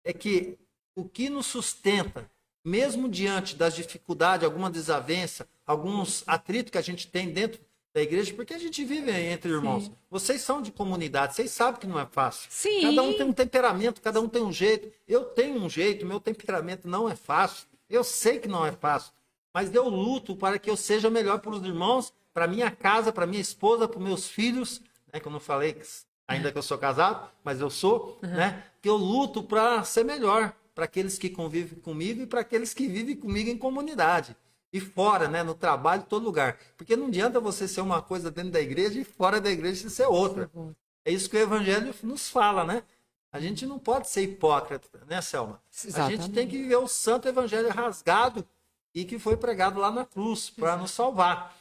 é que o que nos sustenta, mesmo diante das dificuldades, alguma desavença, alguns atritos que a gente tem dentro da igreja, porque a gente vive entre irmãos. Sim. Vocês são de comunidade, vocês sabem que não é fácil. Sim. Cada um tem um temperamento, cada um tem um jeito. Eu tenho um jeito, meu temperamento não é fácil. Eu sei que não é fácil, mas eu luto para que eu seja melhor para os irmãos, para minha casa, para minha esposa, para meus filhos, né, que eu não falei ainda que eu sou casado, mas eu sou, né? Que eu luto para ser melhor para aqueles que convivem comigo e para aqueles que vivem comigo em comunidade. E fora, né? No trabalho, em todo lugar. Porque não adianta você ser uma coisa dentro da igreja e fora da igreja você ser outra. É isso que o Evangelho nos fala, né? A gente não pode ser hipócrita, né, Selma? Exatamente. A gente tem que viver o santo Evangelho rasgado e que foi pregado lá na cruz para nos salvar.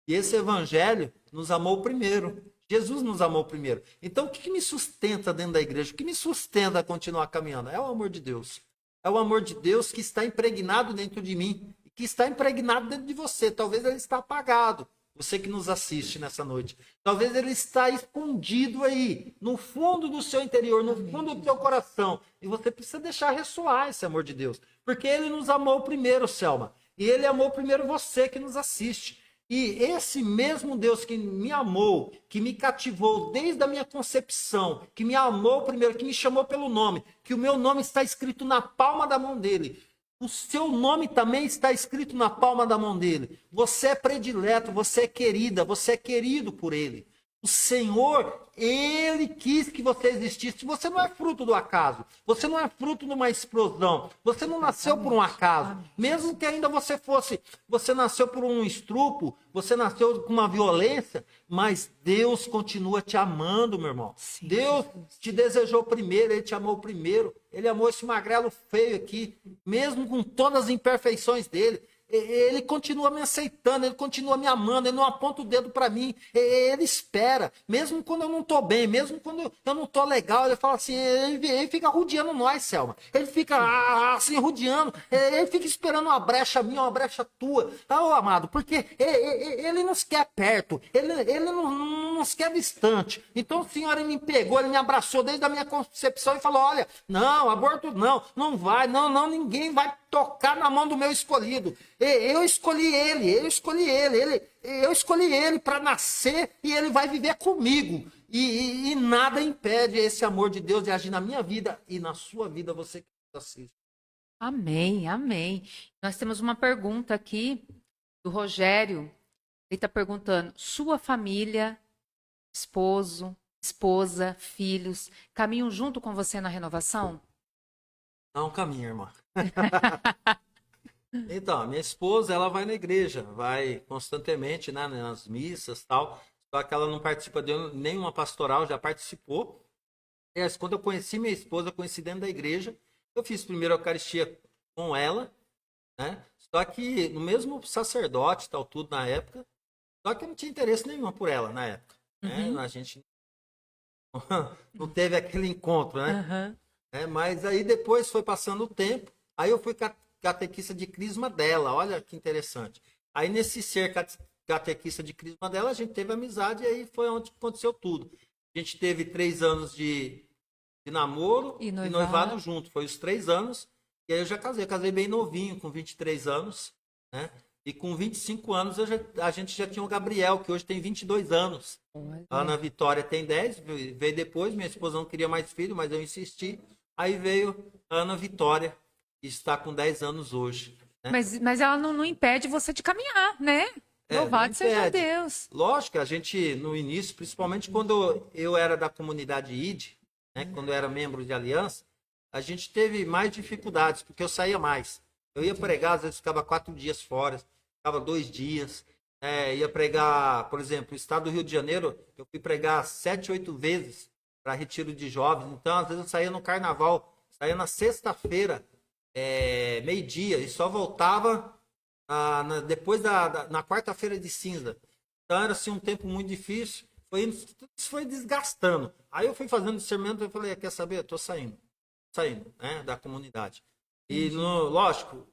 E esse Evangelho nos amou primeiro. Jesus nos amou primeiro. Então, o que me sustenta dentro da igreja? O que me sustenta a continuar caminhando? É o amor de Deus. É o amor de Deus que está impregnado dentro de mim, que está impregnado dentro de você. Talvez ele está apagado, você que nos assiste nessa noite. Talvez ele está escondido aí, no fundo do seu interior, no fundo do seu coração. E você precisa deixar ressoar esse amor de Deus. Porque ele nos amou primeiro, Selma. E ele amou primeiro você que nos assiste. E esse mesmo Deus que me amou, que me cativou desde a minha concepção, que me amou primeiro, que me chamou pelo nome, que o meu nome está escrito na palma da mão dele. O seu nome também está escrito na palma da mão dele. Você é predileto, você é querida, você é querido por ele. O Senhor, ele quis que você existisse. Você não é fruto do acaso. Você não é fruto de uma explosão. Você não nasceu por um acaso. Mesmo que ainda você nasceu por um estupro, você nasceu com uma violência, mas Deus continua te amando, meu irmão. Sim. Deus te desejou primeiro, ele te amou primeiro. Ele amou esse magrelo feio aqui, mesmo com todas as imperfeições dele. Ele continua me aceitando, ele continua me amando, ele não aponta o dedo para mim, ele espera, mesmo quando eu não estou bem, mesmo quando eu não estou legal, ele fala assim, ele fica rodeando nós, Selma, ele fica assim rodeando, ele fica esperando uma brecha minha, uma brecha tua, tá, ô amado, porque ele nos quer perto, ele não nos quer distante. Então o Senhor ele me pegou, ele me abraçou desde a minha concepção e falou, olha, não, aborto não vai, não, ninguém vai tocar na mão do meu escolhido. Eu escolhi ele para nascer e ele vai viver comigo. E nada impede esse amor de Deus de agir na minha vida e na sua vida, você que assiste. Amém, amém. Nós temos uma pergunta aqui do Rogério. Ele está perguntando: sua família, esposo, esposa, filhos, caminham junto com você na renovação? Não caminha, irmã. Então, a minha esposa, ela vai na igreja, vai constantemente, né, nas missas e tal, só que ela não participa de nenhuma pastoral, já participou. Aliás, quando eu conheci minha esposa, eu conheci dentro da igreja, eu fiz primeiro a Eucaristia com ela, né, só que no mesmo sacerdote, tal, tudo na época, só que eu não tinha interesse nenhum por ela na época, né, a gente não teve aquele encontro, né, mas aí depois foi passando o tempo, aí eu fui catequista de crisma dela, olha que interessante. Aí nesse ser catequista de crisma dela, a gente teve amizade e aí foi onde aconteceu tudo. A gente teve 3 anos de namoro e noivado junto, foi os 3 anos, e aí eu já casei bem novinho, com 23 anos, né? E com 25 anos a gente já tinha o Gabriel, que hoje tem 22 anos. A Ana Vitória tem 10, veio depois, minha esposa não queria mais filho, mas eu insisti. Aí veio a Ana Vitória, que está com 10 anos hoje. Né? Mas ela não impede você de caminhar, né? Louvado seja Deus. Lógico, a gente, no início, principalmente quando eu era da comunidade ID, né, quando eu era membro de aliança, a gente teve mais dificuldades, porque eu saía mais. Eu ia pregar, às vezes ficava 4 dias fora, ficava 2 dias. Ia pregar, por exemplo, no estado do Rio de Janeiro, eu fui pregar 7, 8 vezes para retiro de jovens. Então, às vezes eu saía no carnaval, saía na sexta-feira, meio-dia, e só voltava depois na quarta-feira de cinza. Então era assim um tempo muito difícil, isso foi desgastando. Aí eu fui fazendo discernimento, eu falei, quer saber, eu tô saindo, né, da comunidade. E lógico,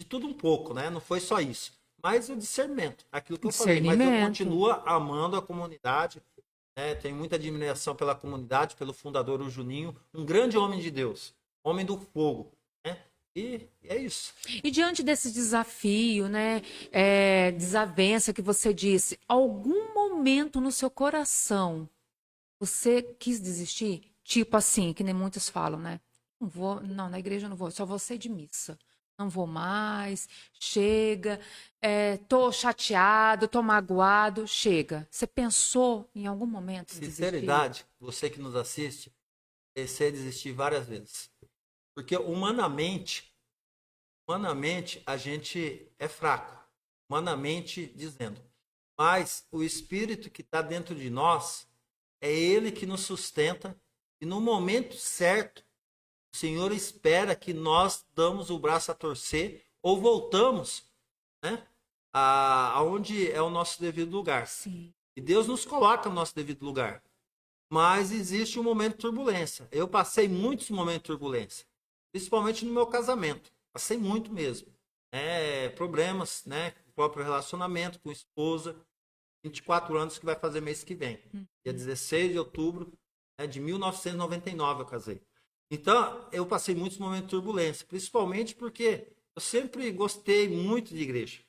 de tudo um pouco, né, não foi só isso, mas o discernimento, aquilo que eu falei, mas eu continuo amando a comunidade, né, tenho muita admiração pela comunidade, pelo fundador, o Juninho, um grande homem de Deus, homem do fogo. E é isso. E diante desse desafio, né, desavença que você disse, algum momento no seu coração você quis desistir? Tipo assim, que nem muitos falam, né? Não, na igreja eu não vou, só vou ser de missa. Não vou mais, chega, tô chateado, tô magoado, chega. Você pensou em algum momento em desistir? Sinceridade, você que nos assiste, pensei em desistir várias vezes. Porque humanamente a gente é fraco, humanamente dizendo. Mas o Espírito que está dentro de nós, é Ele que nos sustenta. E no momento certo, o Senhor espera que nós damos o braço a torcer ou voltamos, né, aonde é o nosso devido lugar. Sim. E Deus nos coloca no nosso devido lugar. Mas existe um momento de turbulência. Eu passei muitos momentos de turbulência. Principalmente no meu casamento. Passei muito mesmo. Problemas, né? Com o próprio relacionamento, com a esposa. 24 anos que vai fazer mês que vem. Dia 16 de outubro, né, de 1999 eu casei. Então, eu passei muitos momentos de turbulência. Principalmente porque eu sempre gostei muito de igreja.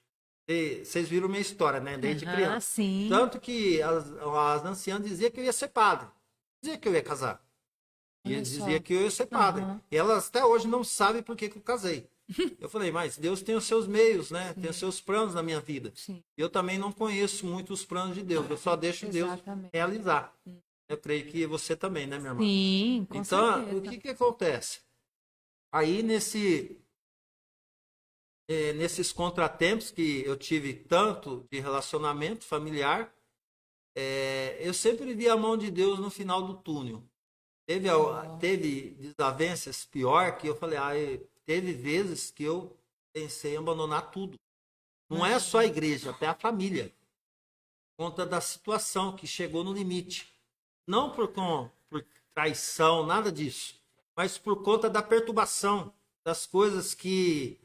vocês viram minha história, né? Desde criança. Sim. Tanto que as anciãs diziam que eu ia ser padre. Dizia que eu ia casar. E Olha dizia só. que eu ia ser padre. E elas até hoje não sabem por que eu casei. Eu falei, mas Deus tem os seus meios, né? Tem os seus planos na minha vida. Sim. Eu também não conheço muito os planos de Deus. Eu só deixo Deus Exatamente. realizar. Eu creio que você também, né, minha irmã? Sim, com Então, certeza. o que acontece? Aí, nesses contratempos que eu tive tanto de relacionamento familiar, eu sempre vi a mão de Deus no final do túnel. Teve desavenças pior que eu falei, teve vezes que eu pensei em abandonar tudo. Não é só a igreja, até a família. Por conta da situação que chegou no limite. Não por traição, nada disso. Mas por conta da perturbação, das coisas que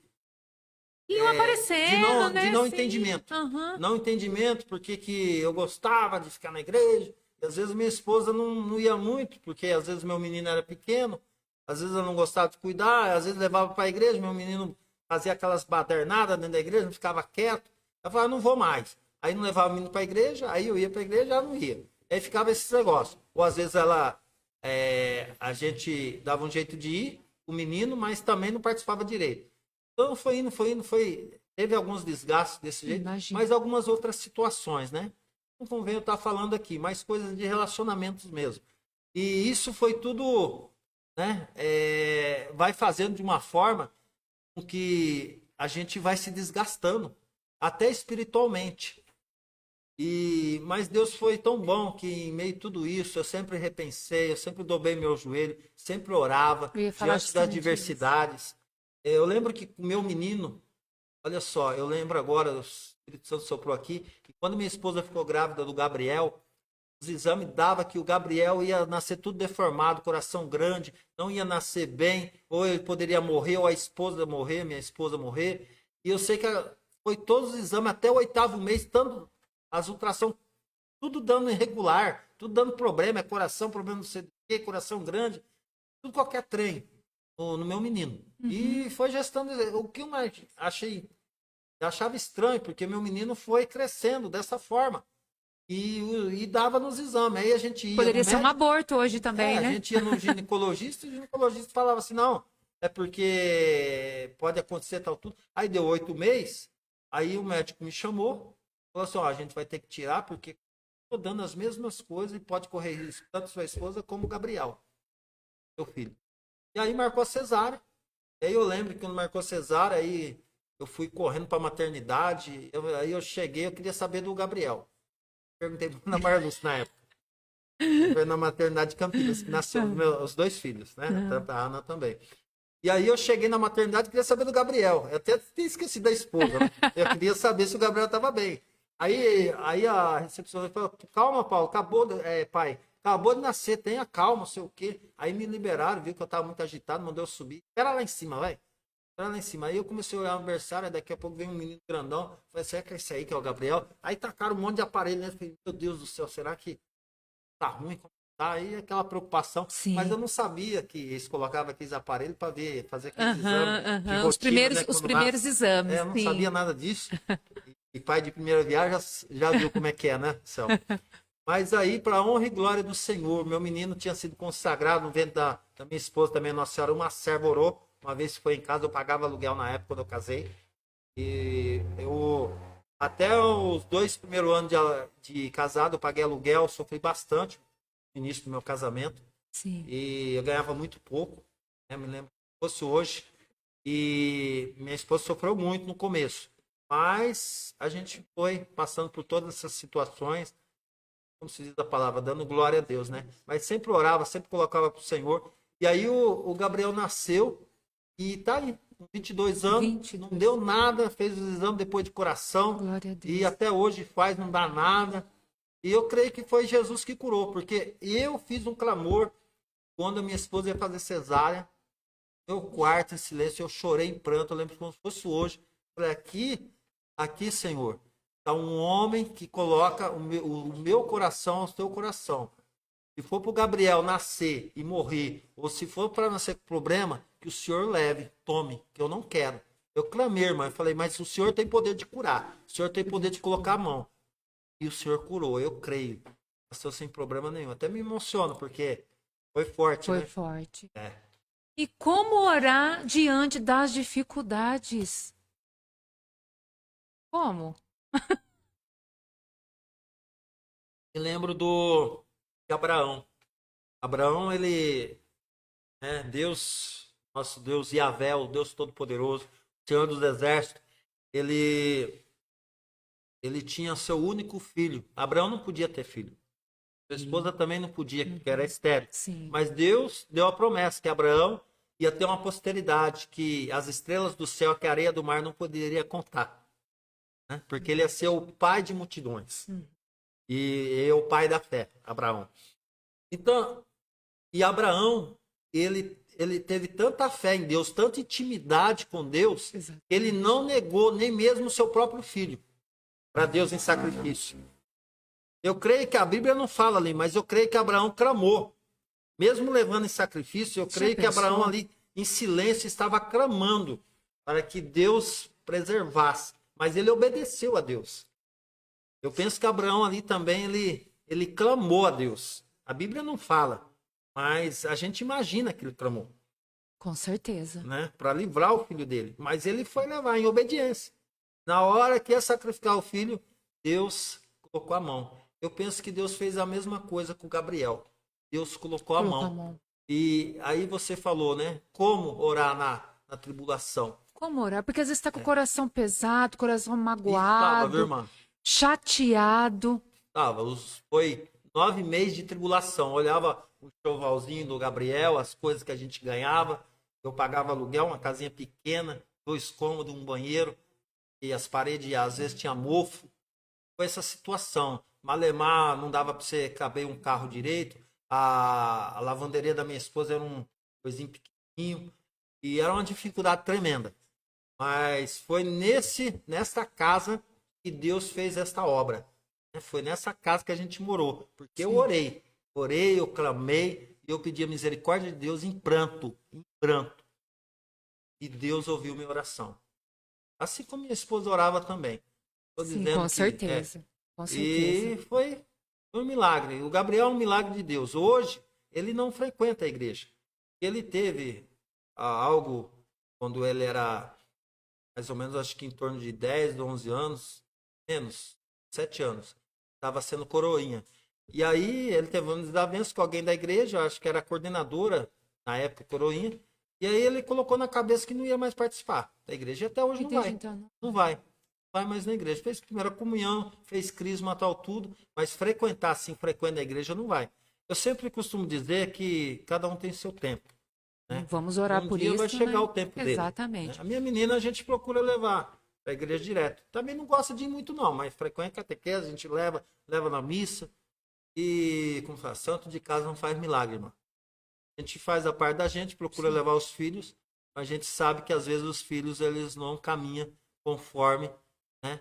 Iam aparecendo, né? de não Sim. entendimento. Uhum. Não entendimento, porque que eu gostava de ficar na igreja. E às vezes minha esposa não ia muito, porque às vezes meu menino era pequeno, às vezes ela não gostava de cuidar, às vezes levava para a igreja, meu menino fazia aquelas badernadas dentro da igreja, não ficava quieto. Ela falava, não vou mais. Aí não levava o menino para a igreja, aí eu ia para a igreja, ela não ia. Aí ficava esse negócio. Ou às vezes a gente dava um jeito de ir, o menino, mas também não participava direito. Então foi indo. Teve alguns desgastes desse jeito, Imagino. mas algumas outras situações, né? Não convém eu estar falando aqui, mas coisas de relacionamentos mesmo. E isso foi tudo, né? Vai fazendo de uma forma com que a gente vai se desgastando, até espiritualmente. Mas Deus foi tão bom que em meio a tudo isso eu sempre repensei, eu sempre dobrei meu joelho, sempre orava Eu ia falar diante das justamente adversidades. Eu lembro que o meu menino, olha só, eu lembro agora, o Espírito Santo soprou aqui, que quando minha esposa ficou grávida do Gabriel, os exames davam que o Gabriel ia nascer tudo deformado, coração grande, não ia nascer bem, ou ele poderia morrer, ou a esposa morrer, minha esposa morrer. E eu sei que foi todos os exames até o 8º mês, tanto as ultrassom, tudo dando irregular, tudo dando problema, coração, problema não sei do que, coração grande, tudo qualquer trem no meu menino. E foi gestando, o que eu achava estranho, porque meu menino foi crescendo dessa forma. E dava nos exames. Aí a gente ia Poderia no ser um médico, aborto hoje também, né? a gente ia no ginecologista, e o ginecologista falava assim, não, é porque pode acontecer tal tudo. Aí deu 8 meses, aí o médico me chamou, falou assim, ó, a gente vai ter que tirar, porque estou dando as mesmas coisas e pode correr risco, tanto sua esposa como o Gabriel, seu filho. E aí marcou a cesárea. E aí eu lembro que quando marcou a cesárea, aí eu fui correndo para a maternidade, aí eu cheguei, eu queria saber do Gabriel. Perguntei para a Ana Marluz na época. Foi na maternidade de Campinas, que nasceu os 2 filhos, né? Tanto a Ana também. E aí eu cheguei na maternidade e queria saber do Gabriel. Eu até tinha esquecido da esposa, né? Eu queria saber se o Gabriel estava bem. Aí a recepcionista falou, calma, Paulo, pai, acabou de nascer, tenha calma, não sei o quê. Aí me liberaram, viu que eu estava muito agitado, mandou eu subir. Espera lá em cima, vai. Espera lá em cima. Aí eu comecei a olhar o berçário, daqui a pouco veio um menino grandão. Falei, será que é esse aí que é o Gabriel? Aí tacaram um monte de aparelho, né? Falei, meu Deus do céu, será que tá ruim? Tá aí aquela preocupação. Sim. Mas eu não sabia que eles colocavam aqueles aparelhos para fazer aqueles exames. De Os rotina, primeiros, né, os quando primeiros nasce. exames. Eu não sim. sabia nada disso. E pai de primeira viagem já viu como é que é, né, Céu? Mas aí, para honra e glória do Senhor, meu menino tinha sido consagrado no ventre da minha esposa também, Nossa Senhora, uma serva orou. Uma vez que foi em casa, eu pagava aluguel na época quando eu casei. E até os 2 primeiros anos de casado, eu paguei aluguel, sofri bastante no início do meu casamento. Sim. E eu ganhava muito pouco, né? Me lembro que fosse hoje. E minha esposa sofreu muito no começo. Mas a gente foi passando por todas essas situações, como se diz a palavra, dando glória a Deus, né? Mas sempre orava, sempre colocava para o Senhor. E aí o Gabriel nasceu e tá aí, com 22 anos, 22. não deu nada, fez os exames depois de coração. Glória a Deus. E até hoje faz, não dá nada. E eu creio que foi Jesus que curou, porque eu fiz um clamor quando a minha esposa ia fazer cesárea, meu quarto em silêncio, eu chorei em pranto, eu lembro como se fosse hoje. Falei, aqui, Senhor, está um homem que coloca o meu coração ao seu coração. Se for para o Gabriel nascer e morrer, ou se for para nascer com problema, que o Senhor leve, tome, que eu não quero. Eu clamei, irmã. Eu falei, mas o Senhor tem poder de curar. O Senhor tem poder de colocar a mão. E o Senhor curou, eu creio. Passou sem problema nenhum. Até me emociono, porque foi forte, Foi né? forte. É. E como orar diante das dificuldades? Como? Me lembro de Abraão. Abraão, ele, Deus, nosso Deus Yahvé, o Deus Todo-Poderoso, Senhor dos Exércitos, ele tinha seu único filho. Abraão não podia ter filho. Sua esposa também não podia, porque era estéril. Sim. Mas Deus deu a promessa que Abraão ia ter uma posteridade, que as estrelas do céu, que a areia do mar não poderia contar. Né? Porque ele ia ser o pai de multidões. E é o pai da fé, Abraão. Então, e Abraão, ele teve tanta fé em Deus, tanta intimidade com Deus, que ele não negou nem mesmo o seu próprio filho para Deus em sacrifício. Eu creio que a Bíblia não fala ali, mas eu creio que Abraão clamou. Mesmo levando em sacrifício, eu creio que Abraão ali, em silêncio, estava clamando para que Deus preservasse. Mas ele obedeceu a Deus. Eu penso que Abraão ali também, ele clamou a Deus. A Bíblia não fala, mas a gente imagina que ele clamou. Com certeza. Né? Para livrar o filho dele. Mas ele foi levar em obediência. Na hora que ia sacrificar o filho, Deus colocou a mão. Eu penso que Deus fez a mesma coisa com Gabriel. Deus colocou a mão. E aí você falou, né? Como orar na tribulação? Como orar? Porque às vezes está com o coração pesado, coração Tava, magoado, viu, irmã? chateado. Foi 9 meses de tribulação. Eu olhava o chovalzinho do Gabriel, as coisas que a gente ganhava. Eu pagava aluguel, uma casinha pequena, 2 cômodos, um banheiro. E as paredes, às vezes, tinha mofo. Foi essa situação. Malemar, não dava para você caber um carro direito. A lavanderia da minha esposa era um coisinho pequenininho. E era uma dificuldade tremenda. Mas foi nesta casa que Deus fez esta obra. Foi nessa casa que a gente morou. Porque eu orei. Orei, eu clamei. E eu pedi a misericórdia de Deus em pranto. Em pranto. E Deus ouviu minha oração. Assim como minha esposa orava também. Sim, com certeza. Com certeza. E foi um milagre. O Gabriel é um milagre de Deus. Hoje, ele não frequenta a igreja. Ele teve algo, quando ele era mais ou menos, acho que em torno de 10, 11 anos, menos, 7 anos. Estava sendo coroinha. E aí, ele teve uma desavença com alguém da igreja, acho que era a coordenadora, na época, coroinha. E aí, ele colocou na cabeça que não ia mais participar da igreja. E até hoje não vai. Então, Não vai. Vai mais na igreja. Fez primeira comunhão, fez crisma, tal, tudo. Mas frequentar, assim, frequenta a igreja, não vai. Eu sempre costumo dizer que cada um tem seu tempo. Né? Vamos orar por isso. Vai chegar o tempo dele. Exatamente. Né? A minha menina a gente procura levar para a igreja direto. Também não gosta de ir muito não, mas frequenta catequese, a gente leva na missa. E, como fala, santo de casa não faz milagre, irmão. A gente faz a parte da gente, procura levar os filhos, mas a gente sabe que às vezes os filhos eles não caminham conforme, né?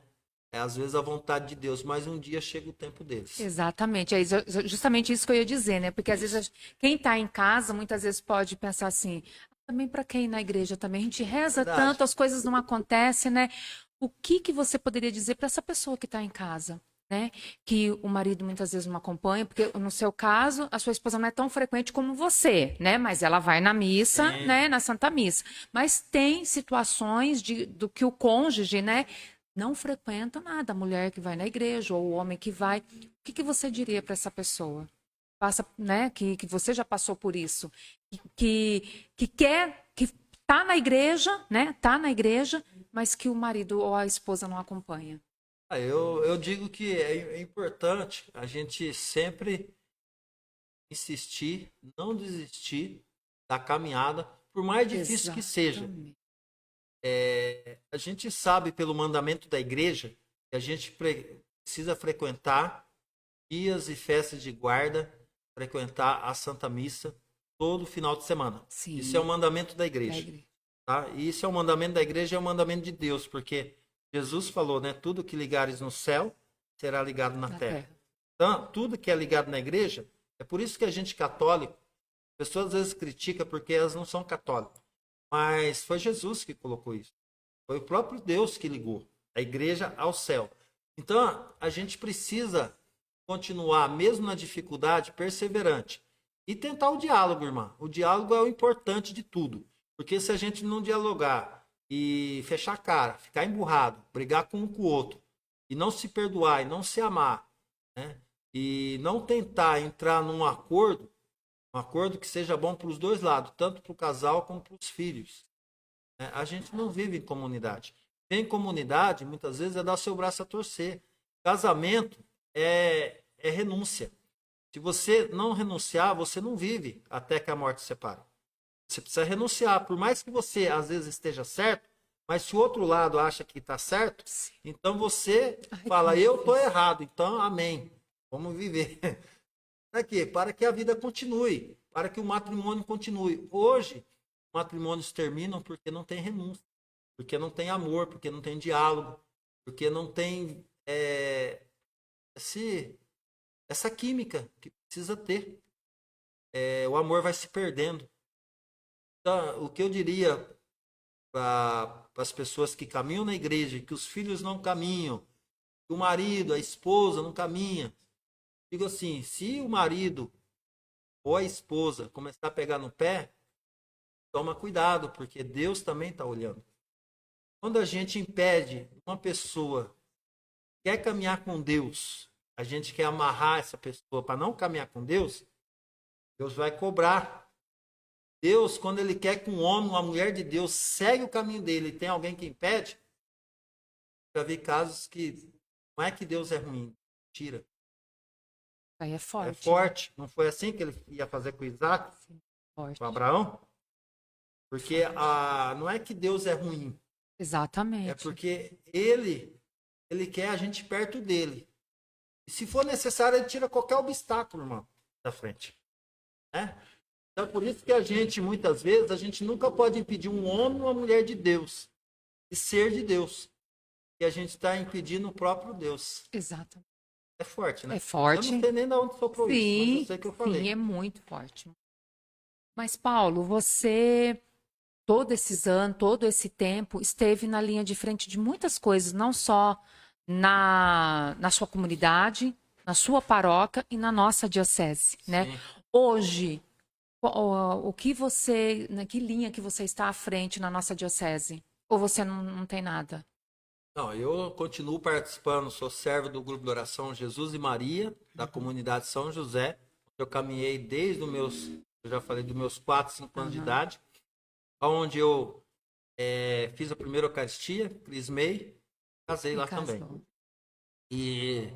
É às vezes a vontade de Deus, mas um dia chega o tempo deles. Exatamente, é justamente isso que eu ia dizer, né? Porque às vezes quem está em casa muitas vezes pode pensar assim, também para quem ir na igreja também, a gente reza tanto, as coisas não acontecem, né? O que você poderia dizer para essa pessoa que está em casa, né? Que o marido muitas vezes não acompanha, porque no seu caso, a sua esposa não é tão frequente como você, né? Mas ela vai na missa, né? Na Santa Missa. Mas tem situações do que o cônjuge, né? Não frequenta nada, a mulher que vai na igreja ou o homem que vai. O que você diria para essa pessoa? Passa, né? Que você já passou por isso, que tá na igreja, né? Tá na igreja, mas que o marido ou a esposa não acompanha. Eu digo que é importante a gente sempre insistir, não desistir da caminhada, por mais difícil que seja. A gente sabe pelo mandamento da igreja que a gente precisa frequentar dias e festas de guarda, frequentar a Santa Missa todo final de semana. Sim. Isso é o mandamento da igreja. Tá? E isso é o mandamento da igreja, é o mandamento de Deus, porque Jesus falou, né? Tudo que ligares no céu será ligado na terra. Então, tudo que é ligado na igreja, é por isso que a gente católico, pessoas às vezes criticam porque elas não são católicas. Mas foi Jesus que colocou isso. Foi o próprio Deus que ligou a igreja ao céu. Então, a gente precisa continuar, mesmo na dificuldade, perseverante. E tentar o diálogo, irmã. O diálogo é o importante de tudo. Porque se a gente não dialogar e fechar a cara, ficar emburrado, brigar com um com o outro, e não se perdoar, e não se amar, né? E não tentar entrar num acordo, um acordo que seja bom para os dois lados, tanto para o casal como para os filhos, né? A gente não vive em comunidade. Em comunidade, muitas vezes, é dar seu braço a torcer. Casamento é renúncia. Se você não renunciar, você não vive até que a morte separe. Você precisa renunciar. Por mais que você, às vezes, esteja certo, mas se o outro lado acha que está certo, então você fala, eu estou errado, então amém. Vamos viver. Para quê? Para que a vida continue, para que o matrimônio continue. Hoje, matrimônios terminam porque não tem renúncia, porque não tem amor, porque não tem diálogo, porque não tem essa química que precisa ter. O amor vai se perdendo. Então, o que eu diria para as pessoas que caminham na igreja, que os filhos não caminham, que o marido, a esposa não caminha, digo assim, se o marido ou a esposa começar a pegar no pé, toma cuidado, porque Deus também está olhando. Quando a gente impede uma pessoa que quer caminhar com Deus, a gente quer amarrar essa pessoa para não caminhar com Deus, Deus vai cobrar. Deus, quando ele quer que um homem, uma mulher de Deus segue o caminho dele e tem alguém que impede, já vi casos que não é que Deus é ruim, tira. Aí é forte. É forte. Não foi assim que ele ia fazer com Isaac, Forte. com Abraão? Porque não é que Deus é ruim. Exatamente. É porque ele quer a gente perto dele. E se for necessário, ele tira qualquer obstáculo, irmão, da frente. Né? Então, por isso que a gente, muitas vezes, a gente nunca pode impedir um homem ou uma mulher de Deus, de ser de Deus. E a gente está impedindo o próprio Deus. Exato. É forte, né? É forte. Eu não sei nem de onde soprou isso, mas eu sei que eu falei. Sim, é muito forte. Mas, Paulo, você, todos esses anos, todo esse tempo, esteve na linha de frente de muitas coisas, não só na sua comunidade, na sua paróquia e na nossa diocese, né? Hoje, na que linha que você está à frente na nossa diocese? Ou você não tem nada? Não, eu continuo participando, sou servo do grupo de oração Jesus e Maria, da comunidade São José. Eu caminhei desde os meus, eu já falei, dos meus 4, 5 anos de idade, onde eu fiz a primeira Eucaristia, crismei, casei lá também. E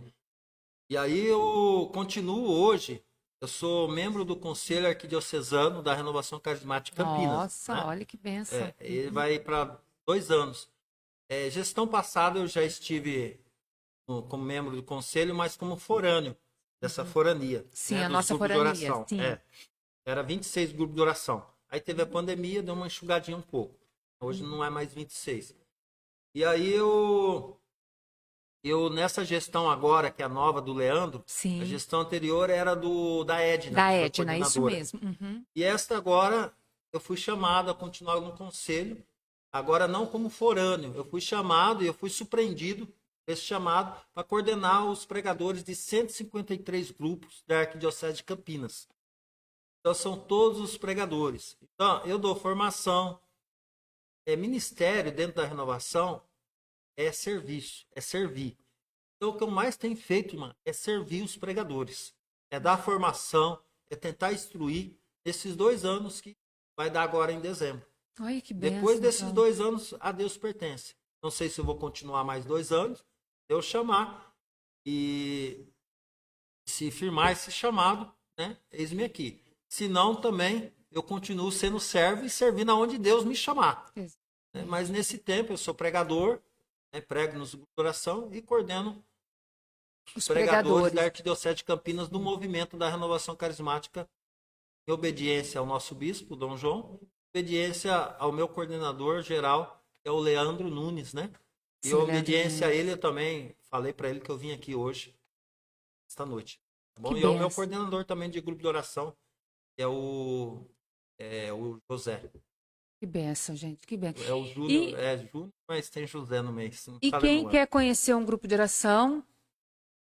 aí eu continuo hoje. Eu sou membro do Conselho Arquidiocesano da Renovação Carismática Campinas. Nossa, né? Olha que benção. Ele vai para 2 anos. Gestão passada eu já estive como membro do Conselho, mas como forâneo dessa forania. Sim, né, a nossa forania. Sim. Era 26 grupos de oração. Aí teve a pandemia, deu uma enxugadinha um pouco. Hoje não é mais 26. E aí eu nessa gestão agora, que é a nova do Leandro, Sim. A gestão anterior era da Edna. Da Edna, isso mesmo. Uhum. E esta agora, eu fui chamado a continuar no conselho, agora não como forâneo. Eu fui chamado e eu fui surpreendido, esse chamado, para coordenar os pregadores de 153 grupos da Arquidiocese de Campinas. Então, são todos os pregadores. Então, eu dou formação. Ministério dentro da renovação é serviço, é servir. Então, o que eu mais tenho feito, irmã, é servir os pregadores. É dar formação, é tentar instruir esses 2 anos que vai dar agora em dezembro. Ai, que benção, depois desses 2 anos, a Deus pertence. Não sei se eu vou continuar mais 2 anos, Deus chamar e se firmar esse chamado, né? Eis-me aqui. Se não, também eu continuo sendo servo e servindo aonde Deus me chamar. Mas nesse tempo eu sou pregador, prego nos grupos de oração e coordeno os pregadores da Arquidiocese de Campinas no movimento da renovação carismática em obediência ao nosso bispo, Dom João, obediência ao meu coordenador geral, que é o Leandro Nunes, né? E obediência a ele, eu também falei para ele que eu vim aqui hoje, esta noite. Tá bom? E é o meu coordenador também de grupo de oração, que é o José. Que benção, gente, que benção. É o Júnior, Júnior, mas tem José no meio. Não E tá quem lembrando. quer conhecer um grupo de oração,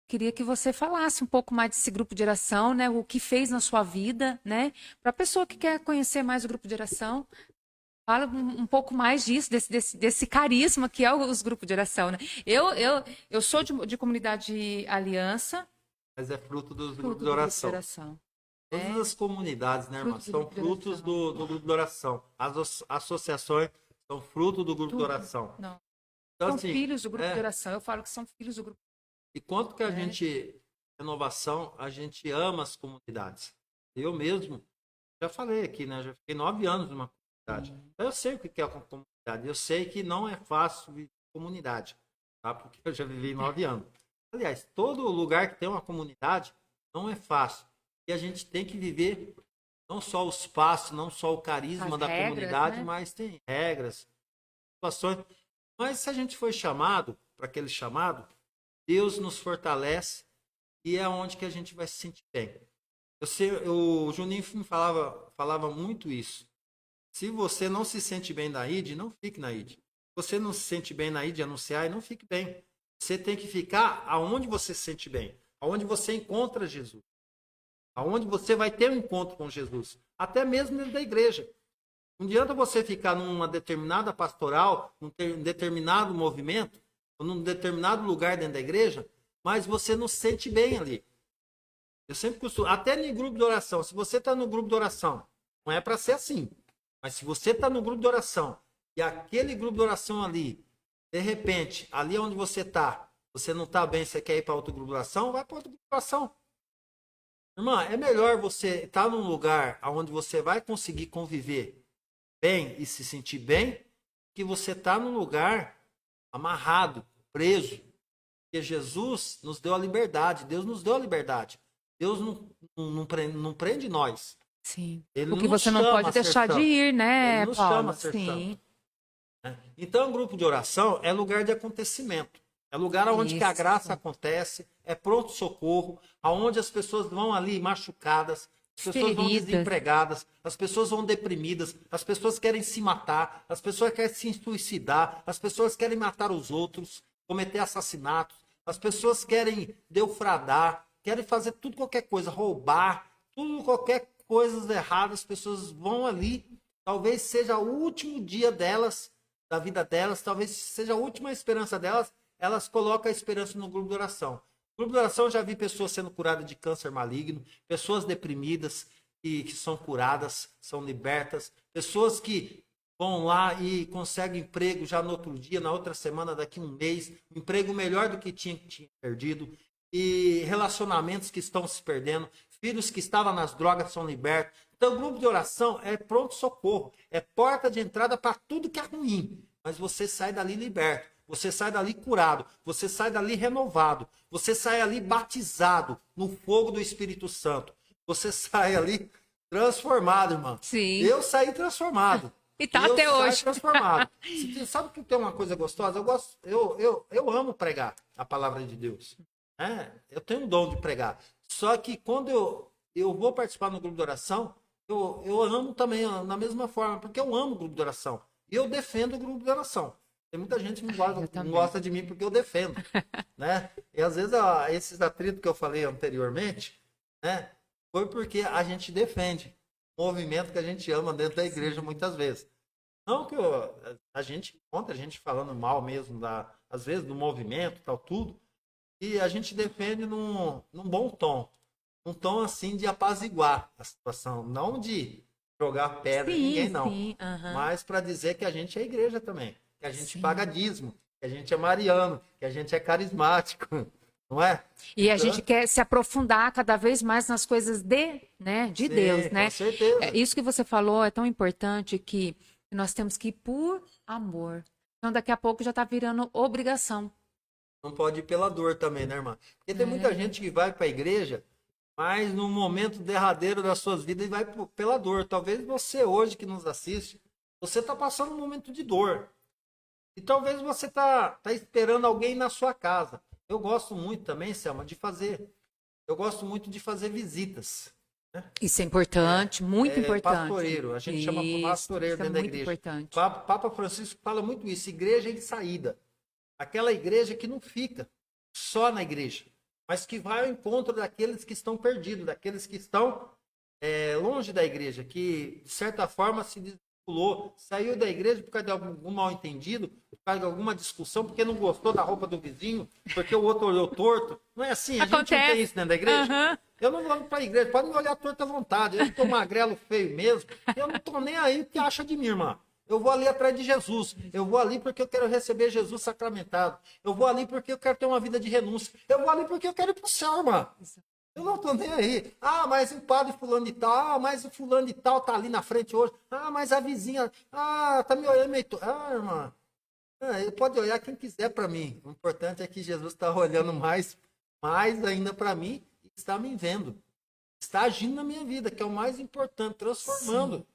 queria que você falasse um pouco mais desse grupo de oração, né? O que fez na sua vida, né? Para a pessoa que quer conhecer mais o grupo de oração, fala um pouco mais disso, desse carisma que é os grupos de oração, né? Eu sou de comunidade Aliança, Mas é fruto dos fruto grupos do de grupo de oração. oração. Todas as comunidades, né, irmã? Fruto do São grupo de frutos oração. do grupo de oração. As associações são fruto do grupo de Tudo. oração. Não. Então, São assim, filhos do grupo de oração. Eu falo que são filhos do grupo. e quanto que a gente, renovação, a gente ama as comunidades. Eu mesmo, já falei aqui, né? Já fiquei 9 anos numa comunidade. Então, eu sei o que é uma comunidade. Eu sei que não é fácil viver em comunidade, tá? Porque eu já vivi 9 anos. Aliás, todo lugar que tem uma comunidade não é fácil. E a gente tem que viver não só o espaço, não só o carisma As da regras, comunidade, né? mas tem regras, situações. Mas se a gente foi chamado para aquele chamado, Deus nos fortalece e é onde que a gente vai se sentir bem. O Juninho me falava muito isso. Se você não se sente bem na ID, não fique na ID. Se você não se sente bem na ID anunciar, não fique bem. Você tem que ficar aonde você se sente bem, aonde você encontra Jesus, aonde você vai ter um encontro com Jesus, até mesmo dentro da igreja. Não adianta você ficar numa determinada pastoral, num determinado movimento, ou num determinado lugar dentro da igreja, mas você não se sente bem ali. Eu sempre costumo, até no grupo de oração, se você está no grupo de oração, não é para ser assim, mas se você está no grupo de oração e aquele grupo de oração ali, de repente, ali onde você está, você não está bem, você quer ir para outro grupo de oração, vai para outro grupo de oração. Irmã, é melhor você estar num lugar onde você vai conseguir conviver bem e se sentir bem, que você está num lugar amarrado, preso. Porque Jesus nos deu a liberdade, Deus nos deu a liberdade. Deus não prende nós. Sim. Ele Porque nos você não chama pode a ser deixar de santo. ir, né, Ele nos Paulo? chama a ser Sim. santo. Então, o grupo de oração é lugar de acontecimento. É lugar onde que a Isso. graça acontece, é pronto-socorro, aonde as pessoas vão ali machucadas, as pessoas vão Feridas. desempregadas, as pessoas vão deprimidas, as pessoas querem se matar, as pessoas querem se suicidar, as pessoas querem matar os outros, cometer assassinatos, as pessoas querem defraudar, querem fazer tudo qualquer coisa, roubar, tudo qualquer coisa errada, as pessoas vão ali, talvez seja o último dia delas, da vida delas, talvez seja a última esperança delas, elas colocam a esperança no grupo de oração. No grupo de oração eu já vi pessoas sendo curadas de câncer maligno, pessoas deprimidas que são curadas, são libertas, pessoas que vão lá e conseguem emprego já no outro dia, na outra semana, daqui a um mês, um emprego melhor do que tinha perdido, e relacionamentos que estão se perdendo, filhos que estavam nas drogas são libertos. Então, o grupo de oração é pronto-socorro, é porta de entrada para tudo que é ruim, mas você sai dali liberto, você sai dali curado, você sai dali renovado, você sai ali batizado no fogo do Espírito Santo, você sai ali transformado, irmão. Sim. Eu saí transformado. E tá até saio hoje. transformado. Sabe que tem uma coisa gostosa? Eu amo pregar a palavra de Deus. Eu tenho um dom de pregar. Só que quando eu vou participar no grupo de oração, eu amo também na mesma forma, porque eu amo o grupo de oração. E eu defendo o grupo de oração. Tem muita gente que não gosta de mim porque eu defendo. Né? E às vezes esses atritos que eu falei anteriormente, né, foi porque a gente defende o movimento que a gente ama dentro da igreja muitas vezes. Não que a gente encontra a gente falando mal mesmo, às vezes, do movimento, tal, tudo. E a gente defende num bom tom. Um tom, assim, de apaziguar a situação. Não de jogar pedra em ninguém, não. Sim, Mas para dizer que a gente é igreja também. Que a gente Sim. paga dízimo. Que a gente é mariano. Que a gente é carismático. Não é? E a gente quer se aprofundar cada vez mais nas coisas de Sim, Deus, né? Com certeza. Isso que você falou é tão importante que nós temos que ir por amor. Então, daqui a pouco já está virando obrigação. Não pode ir pela dor também, né, irmã? Porque tem muita gente que vai para a igreja, mas no momento derradeiro das suas vidas vai pela dor. Talvez você hoje que nos assiste, você está passando um momento de dor. E talvez você tá esperando alguém na sua casa. Eu gosto muito também, Selma, eu gosto muito de fazer visitas. Isso é importante, muito importante. Pastoreiro, a gente chama pastoreiro isso dentro da é muito igreja. importante. Papa Francisco fala muito isso, igreja de saída. Aquela igreja que não fica só na igreja, mas que vai ao encontro daqueles que estão perdidos, daqueles que estão longe da igreja, que de certa forma se desvinculou, saiu da igreja por causa de algum mal entendido, por causa de alguma discussão, porque não gostou da roupa do vizinho, porque o outro olhou torto. Não é assim, a gente não tem isso dentro da igreja. Uhum. Eu não vou para a igreja, pode me olhar torto à vontade, eu estou magrelo feio mesmo, eu não estou nem aí o que acha de mim, irmã. Eu vou ali atrás de Jesus. Eu vou ali porque eu quero receber Jesus sacramentado. Eu vou ali porque eu quero ter uma vida de renúncia. Eu vou ali porque eu quero ir para o céu, irmã. Eu não estou nem aí. Ah, mas o padre fulano de tal. Ah, mas o fulano de tal está ali na frente hoje. Ah, mas a vizinha. Ah, está me olhando meio... Ah, irmã. Pode olhar quem quiser para mim. O importante é que Jesus está olhando mais ainda para mim e está me vendo. Está agindo na minha vida, que é o mais importante, transformando. Sim.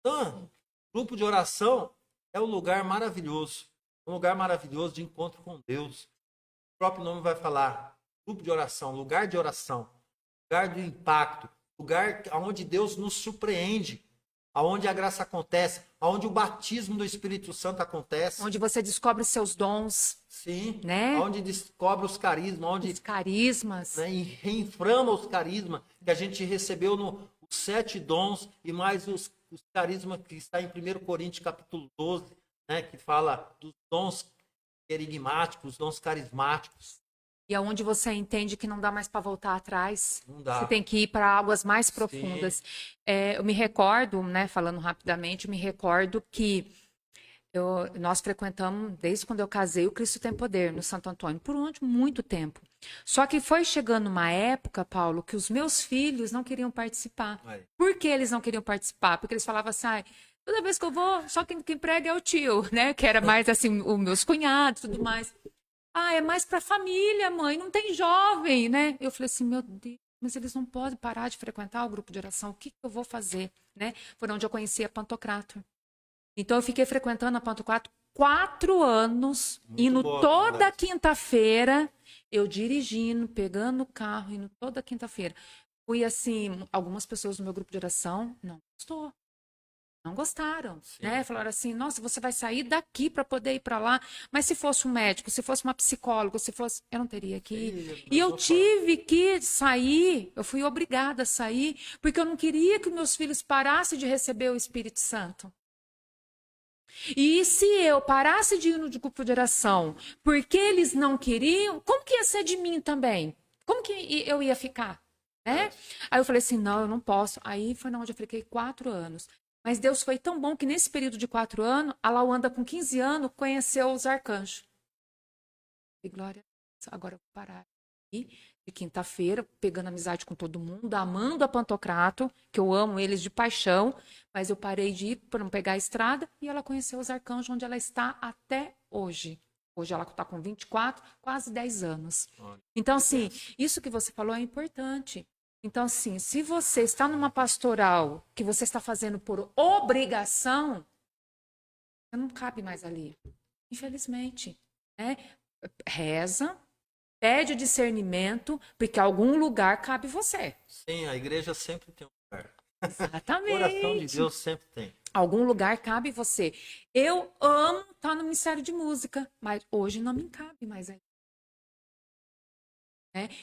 Então, grupo de oração é um lugar maravilhoso. Um lugar maravilhoso de encontro com Deus. O próprio nome vai falar. Grupo de oração, lugar de oração. Lugar de impacto. Lugar onde Deus nos surpreende. Onde a graça acontece. Onde o batismo do Espírito Santo acontece. Onde você descobre seus dons. Sim. Né? Onde descobre os carismas. Onde, os carismas. Né, e reinflama os carismas que a gente recebeu os 7 dons e mais os carismas que está em 1 Coríntios capítulo 12, né, que fala dos dons querigmáticos, os dons carismáticos. E aonde você entende que não dá mais para voltar atrás. Não dá. Você tem que ir para águas mais profundas. Eu me recordo, né, falando rapidamente, me recordo que nós frequentamos, desde quando eu casei, o Cristo Tem Poder, no Santo Antônio, por muito tempo. Só que foi chegando uma época, Paulo, que os meus filhos não queriam participar. Por que eles não queriam participar? Porque eles falavam assim, toda vez que eu vou, só quem prega é o tio, né? Que era mais assim, os meus cunhados e tudo mais. É mais para a família, mãe, não tem jovem, né? Eu falei assim, meu Deus, mas eles não podem parar de frequentar o grupo de oração, o que eu vou fazer, né? Foi onde eu conheci a Pantocrator. Então eu fiquei frequentando a Pantocrator 4 anos, indo toda quinta-feira, eu dirigindo, pegando o carro, indo toda quinta-feira. Fui assim, algumas pessoas no meu grupo de oração não gostaram, né? Falaram assim, nossa, você vai sair daqui para poder ir para lá, mas se fosse um médico, se fosse uma psicóloga, eu não teria que ir. E eu tive que sair, eu fui obrigada a sair, porque eu não queria que meus filhos parassem de receber o Espírito Santo. E se eu parasse de ir no grupo de oração porque eles não queriam, como que ia ser de mim também? Como que eu ia ficar? Né? Aí eu falei assim, não, eu não posso. Aí foi onde eu fiquei 4 anos. Mas Deus foi tão bom que nesse período de 4 anos, a Lauanda com 15 anos conheceu os arcanjos. E glória a Deus, agora eu vou parar. E de quinta-feira, pegando amizade com todo mundo, amando a Pantocrator, que eu amo eles de paixão, mas eu parei de ir para não pegar a estrada e ela conheceu os arcanjos, onde ela está até hoje. Hoje ela está com 24, quase 10 anos. Então, assim, isso que você falou é importante. Então, assim, se você está numa pastoral que você está fazendo por obrigação, você não cabe mais ali. Infelizmente. Né? Reza, pede o discernimento, porque algum lugar cabe você. Sim, a igreja sempre tem um lugar. Exatamente. O coração de Deus sempre tem. Algum lugar cabe você. Eu amo estar no Ministério de Música, mas hoje não me cabe mais aí.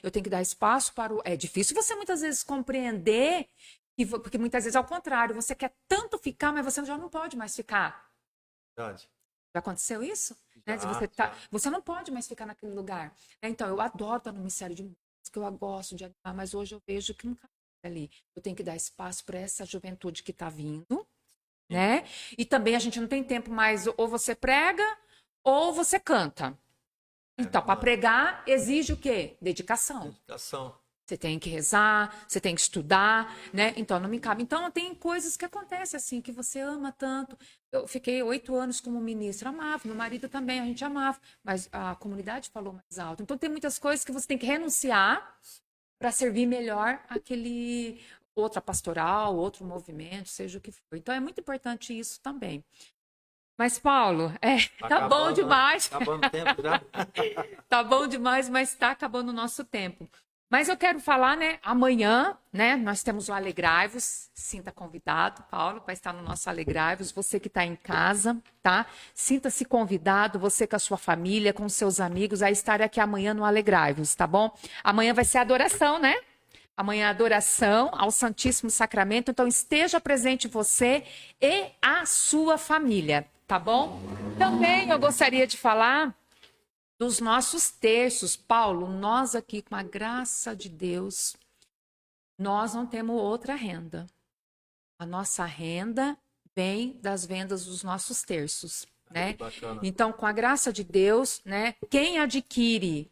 Eu tenho que dar espaço para o... É difícil você muitas vezes compreender, porque muitas vezes é ao contrário, você quer tanto ficar, mas você já não pode mais ficar. Verdade. Já aconteceu isso? Já, você não pode mais ficar naquele lugar. Então, eu adoro estar no Ministério de Música, eu gosto de animar, mas hoje eu vejo que não cabe ali. Eu tenho que dar espaço para essa juventude que está vindo, né? E também a gente não tem tempo mais, ou você prega, ou você canta. Então, para pregar, exige o quê? Dedicação. Você tem que rezar, você tem que estudar, né? Então, não me cabe. Então, tem coisas que acontecem assim, que você ama tanto. Eu fiquei 8 anos como ministra, amava. Meu marido também, a gente amava. Mas a comunidade falou mais alto. Então, tem muitas coisas que você tem que renunciar para servir melhor aquele outra pastoral, outro movimento, seja o que for. Então, é muito importante isso também. Mas, Paulo, tá bom demais. Tá acabando o tempo já. Tá bom demais, mas tá acabando o nosso tempo. Mas eu quero falar, né, amanhã, né, nós temos o Alegrai-vos, sinta convidado, Paulo, para estar no nosso Alegrai-vos, você que está em casa, tá? Sinta-se convidado, você com a sua família, com seus amigos, a estar aqui amanhã no Alegrai-vos, tá bom? Amanhã vai ser adoração, né? Amanhã é adoração ao Santíssimo Sacramento, então esteja presente você e a sua família, tá bom? Também eu gostaria de falar dos nossos terços. Paulo, nós aqui, com a graça de Deus, nós não temos outra renda. A nossa renda vem das vendas dos nossos terços, né? Então, com a graça de Deus, né, quem adquire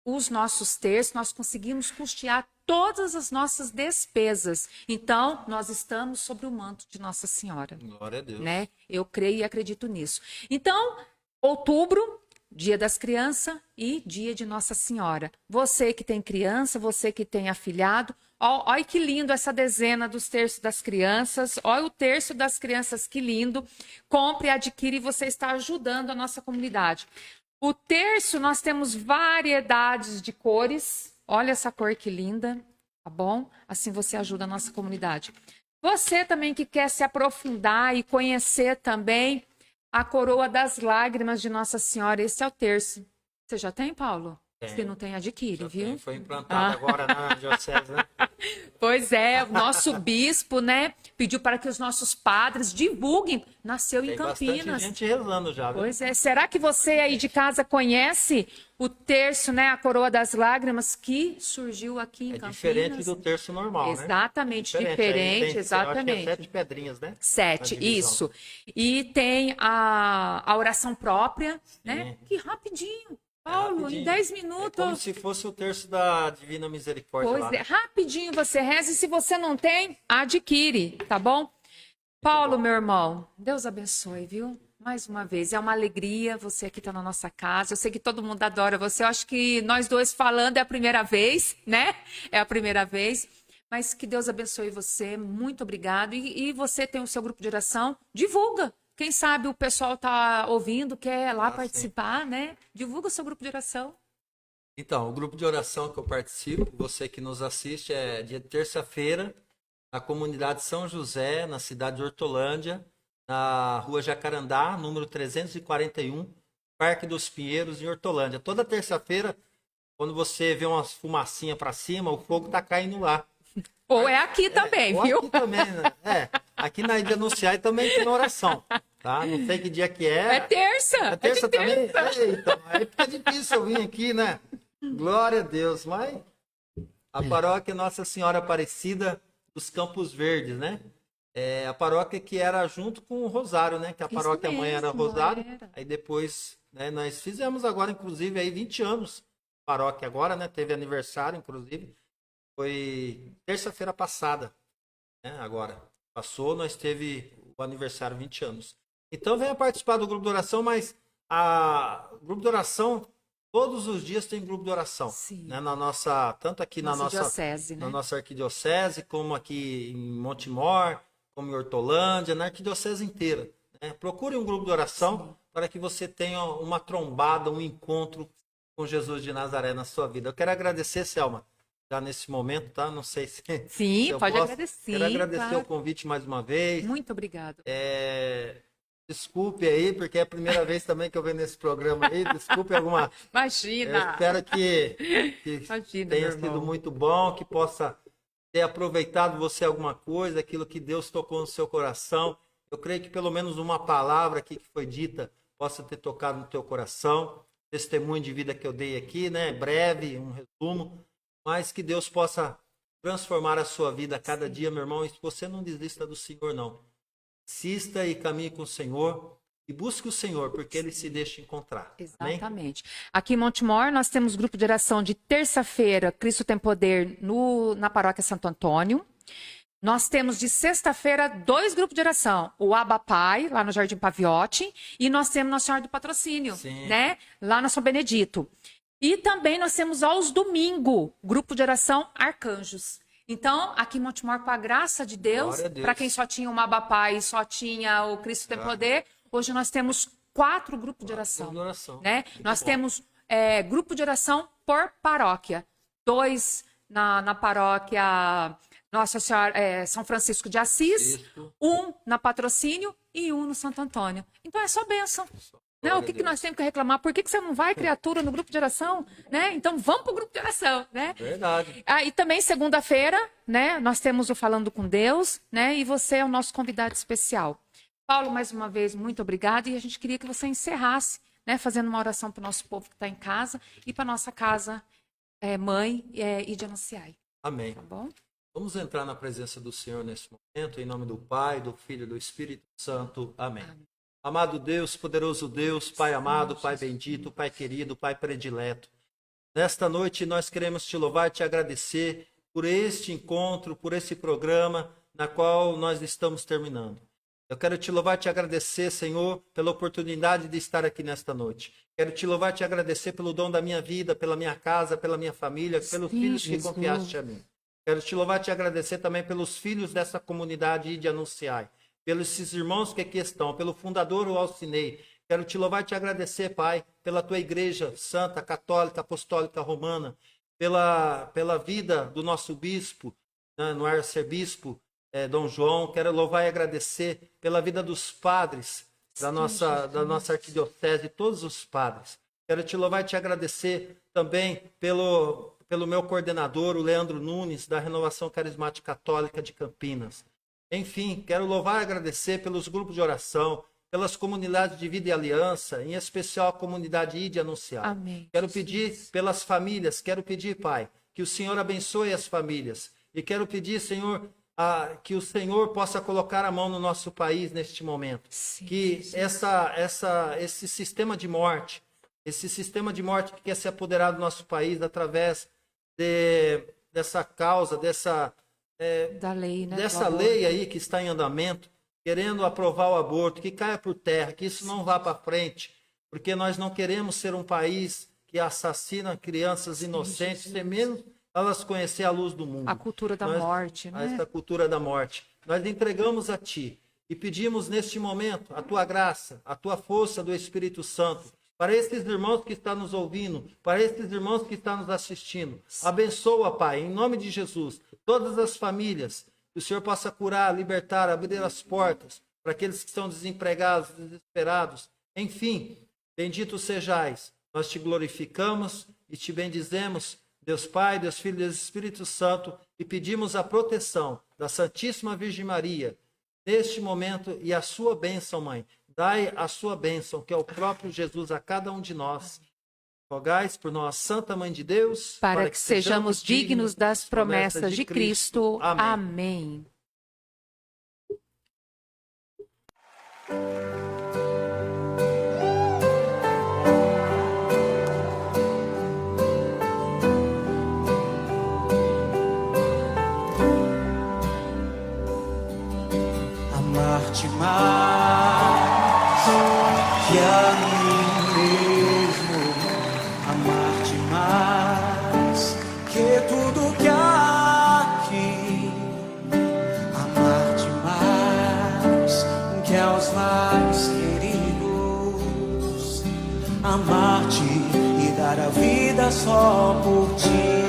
os nossos terços, nós conseguimos custear todas as nossas despesas. Então, nós estamos sobre o manto de Nossa Senhora. Glória a Deus. Né? Eu creio e acredito nisso. Então, outubro, Dia das Crianças e Dia de Nossa Senhora. Você que tem criança, você que tem afilhado, olha que lindo essa dezena dos terços das crianças. Olha o terço das crianças, que lindo. Compre, adquire e você está ajudando a nossa comunidade. O terço, nós temos variedades de cores. Olha essa cor que linda, tá bom? Assim você ajuda a nossa comunidade. Você também que quer se aprofundar e conhecer também a coroa das lágrimas de Nossa Senhora, esse é o terço. Você já tem, Paulo? Tem. Se não tem, adquire, viu? Tem, foi implantado agora na diocese, né? Pois é, o nosso bispo, né, pediu para que os nossos padres divulguem. Nasceu em Campinas. Tem bastante gente rezando já, viu? Pois é. Será que você aí de casa conhece o terço, né, a coroa das lágrimas que surgiu aqui em Campinas? É diferente do terço normal, né? Exatamente, Aí diferente, tem, exatamente. acho que é 7 pedrinhas, né? 7, A divisão. isso. E tem a oração própria, né? Que rapidinho. Paulo, rapidinho. em 10 É minutos. como se fosse o terço da Divina Misericórdia Pois lá. é, rapidinho você reza e se você não tem, adquire, tá bom? Paulo, meu irmão, Deus abençoe, viu? Mais uma vez, é uma alegria você aqui estar na nossa casa. Eu sei que todo mundo adora você. Eu acho que nós dois falando é a primeira vez, né? É a primeira vez. Mas que Deus abençoe você. Muito obrigado. E você tem o seu grupo de oração, divulga. Quem sabe o pessoal tá ouvindo, quer lá participar, né? Divulga o seu grupo de oração. Então, o grupo de oração que eu participo, você que nos assiste, é dia de terça-feira, na comunidade São José, na cidade de Hortolândia, na rua Jacarandá, número 341, Parque dos Pinheiros, em Hortolândia. Toda terça-feira, quando você vê umas fumacinhas para cima, o fogo tá caindo lá. Ou é aqui também, ou viu? Aqui também, né? Aqui na Ilha Anunciar também tem oração, tá? Não sei que dia que é. É terça. É terça de também? terça. Eita, aí fica difícil eu vir aqui, né? Glória a Deus. Mas a paróquia Nossa Senhora Aparecida dos Campos Verdes, né? É a paróquia que era junto com o Rosário, né? Que a paróquia mãe era Rosário. Aí depois, né, nós fizemos agora, inclusive, aí 20 anos. Paróquia agora, né? Teve aniversário, inclusive. Foi terça-feira passada, né? Agora. Passou, nós teve o aniversário 20 anos. Então venha participar do grupo de oração, mas o grupo de oração, todos os dias tem grupo de oração. Sim. Né? Na nossa, tanto aqui na nossa diocese, né? Na nossa arquidiocese, como aqui em Montemor, como em Hortolândia, na arquidiocese inteira. Né? Procure um grupo de oração para que você tenha uma trombada, um encontro com Jesus de Nazaré na sua vida. Eu quero agradecer, Selma, já nesse momento, tá? Não sei se... Sim, se eu pode posso. agradecer. Quero agradecer claro. o convite mais uma vez. Muito obrigada. Desculpe aí, porque é a primeira vez também que eu venho nesse programa aí. Desculpe alguma... Imagina! Eu espero que Imagina, tenha meu irmão. sido muito bom, que possa ter aproveitado você alguma coisa, aquilo que Deus tocou no seu coração. Eu creio que pelo menos uma palavra aqui que foi dita possa ter tocado no teu coração. Testemunho de vida que eu dei aqui, né? Breve, um resumo. Mas que Deus possa transformar a sua vida a cada dia, meu irmão. E você não desista do Senhor, não. Insista e caminhe com o Senhor. E busque o Senhor, porque Ele se deixa encontrar. Exatamente. Amém? Aqui em Montemor, nós temos grupo de oração de terça-feira, Cristo tem Poder, na paróquia Santo Antônio. Nós temos de sexta-feira 2 grupos de oração. O Abapai, lá no Jardim Paviotti. E nós temos Nossa Senhora do Patrocínio, né? Lá na São Benedito. E também nós temos aos domingos, grupo de oração Arcanjos. Então, aqui em Montemor, com a graça de Deus, para quem só tinha o Abapai e só tinha o Cristo tem Poder, hoje nós temos 4 grupos de oração. Né? Nós temos grupo de oração por paróquia. 2 na paróquia Nossa Senhora, São Francisco de Assis, Isso. um na Patrocínio e um no Santo Antônio. Então é só bênção. Né? O que nós temos que reclamar? Por que você não vai, criatura, no grupo de oração? Né? Então vamos para o grupo de oração. Né? Verdade. E também segunda-feira, né, nós temos o Falando com Deus, né, e você é o nosso convidado especial. Paulo, mais uma vez, muito obrigada. E a gente queria que você encerrasse, né, fazendo uma oração para o nosso povo que está em casa e para a nossa casa mãe e de Anunciai. Amém. Tá bom? Vamos entrar na presença do Senhor nesse momento, em nome do Pai, do Filho e do Espírito Santo. Amém. Amém. Amado Deus, poderoso Deus, Pai amado, Pai bendito, Pai querido, Pai predileto. Nesta noite nós queremos te louvar e te agradecer por este encontro, por esse programa na qual nós estamos terminando. Eu quero te louvar e te agradecer, Senhor, pela oportunidade de estar aqui nesta noite. Quero te louvar e te agradecer pelo dom da minha vida, pela minha casa, pela minha família, pelos filhos que confiaste a mim. Quero te louvar e te agradecer também pelos filhos dessa comunidade de Anunciai, pelos esses irmãos que aqui estão, pelo fundador, o Alcinei. Quero te louvar e te agradecer, Pai, pela tua igreja santa, católica, apostólica, romana, pela vida do nosso bispo, né, no arcebispo Dom João. Quero louvar e agradecer pela vida dos padres da nossa arquidiocese, todos os padres. Quero te louvar e te agradecer também pelo meu coordenador, o Leandro Nunes, da Renovação Carismática Católica de Campinas. Enfim, quero louvar e agradecer pelos grupos de oração, pelas comunidades de vida e aliança, em especial a comunidade Ide Anunciar. Amém. Quero pedir pelas famílias, quero pedir, Pai, que o Senhor abençoe as famílias. E quero pedir, Senhor, que o Senhor possa colocar a mão no nosso país neste momento. Sim, que esse sistema de morte que quer se apoderar do nosso país através dessa causa, da lei, né, dessa lei aí que está em andamento, querendo aprovar o aborto, que caia por terra, que isso não vá para frente, porque nós não queremos ser um país que assassina crianças inocentes, sem menos elas conhecer a luz do mundo. A cultura da morte, né? Essa cultura da morte. Nós entregamos a Ti e pedimos neste momento a Tua graça, a Tua força do Espírito Santo, para esses irmãos que estão nos ouvindo, para esses irmãos que estão nos assistindo. Abençoa, Pai, em nome de Jesus, todas as famílias, que o Senhor possa curar, libertar, abrir as portas para aqueles que estão desempregados, desesperados. Enfim, bendito sejais. Nós te glorificamos e te bendizemos, Deus Pai, Deus Filho e Deus Espírito Santo, e pedimos a proteção da Santíssima Virgem Maria neste momento e a sua bênção, Mãe. Dai a sua bênção, que é o próprio Jesus, a cada um de nós. Rogais por nós, Santa Mãe de Deus, para que sejamos dignos das promessas de Cristo. Amém. Amar-te mais que a mim mesmo, amar-te mais que tudo que há aqui, amar-te mais que aos mais queridos, amar-te e dar a vida só por ti.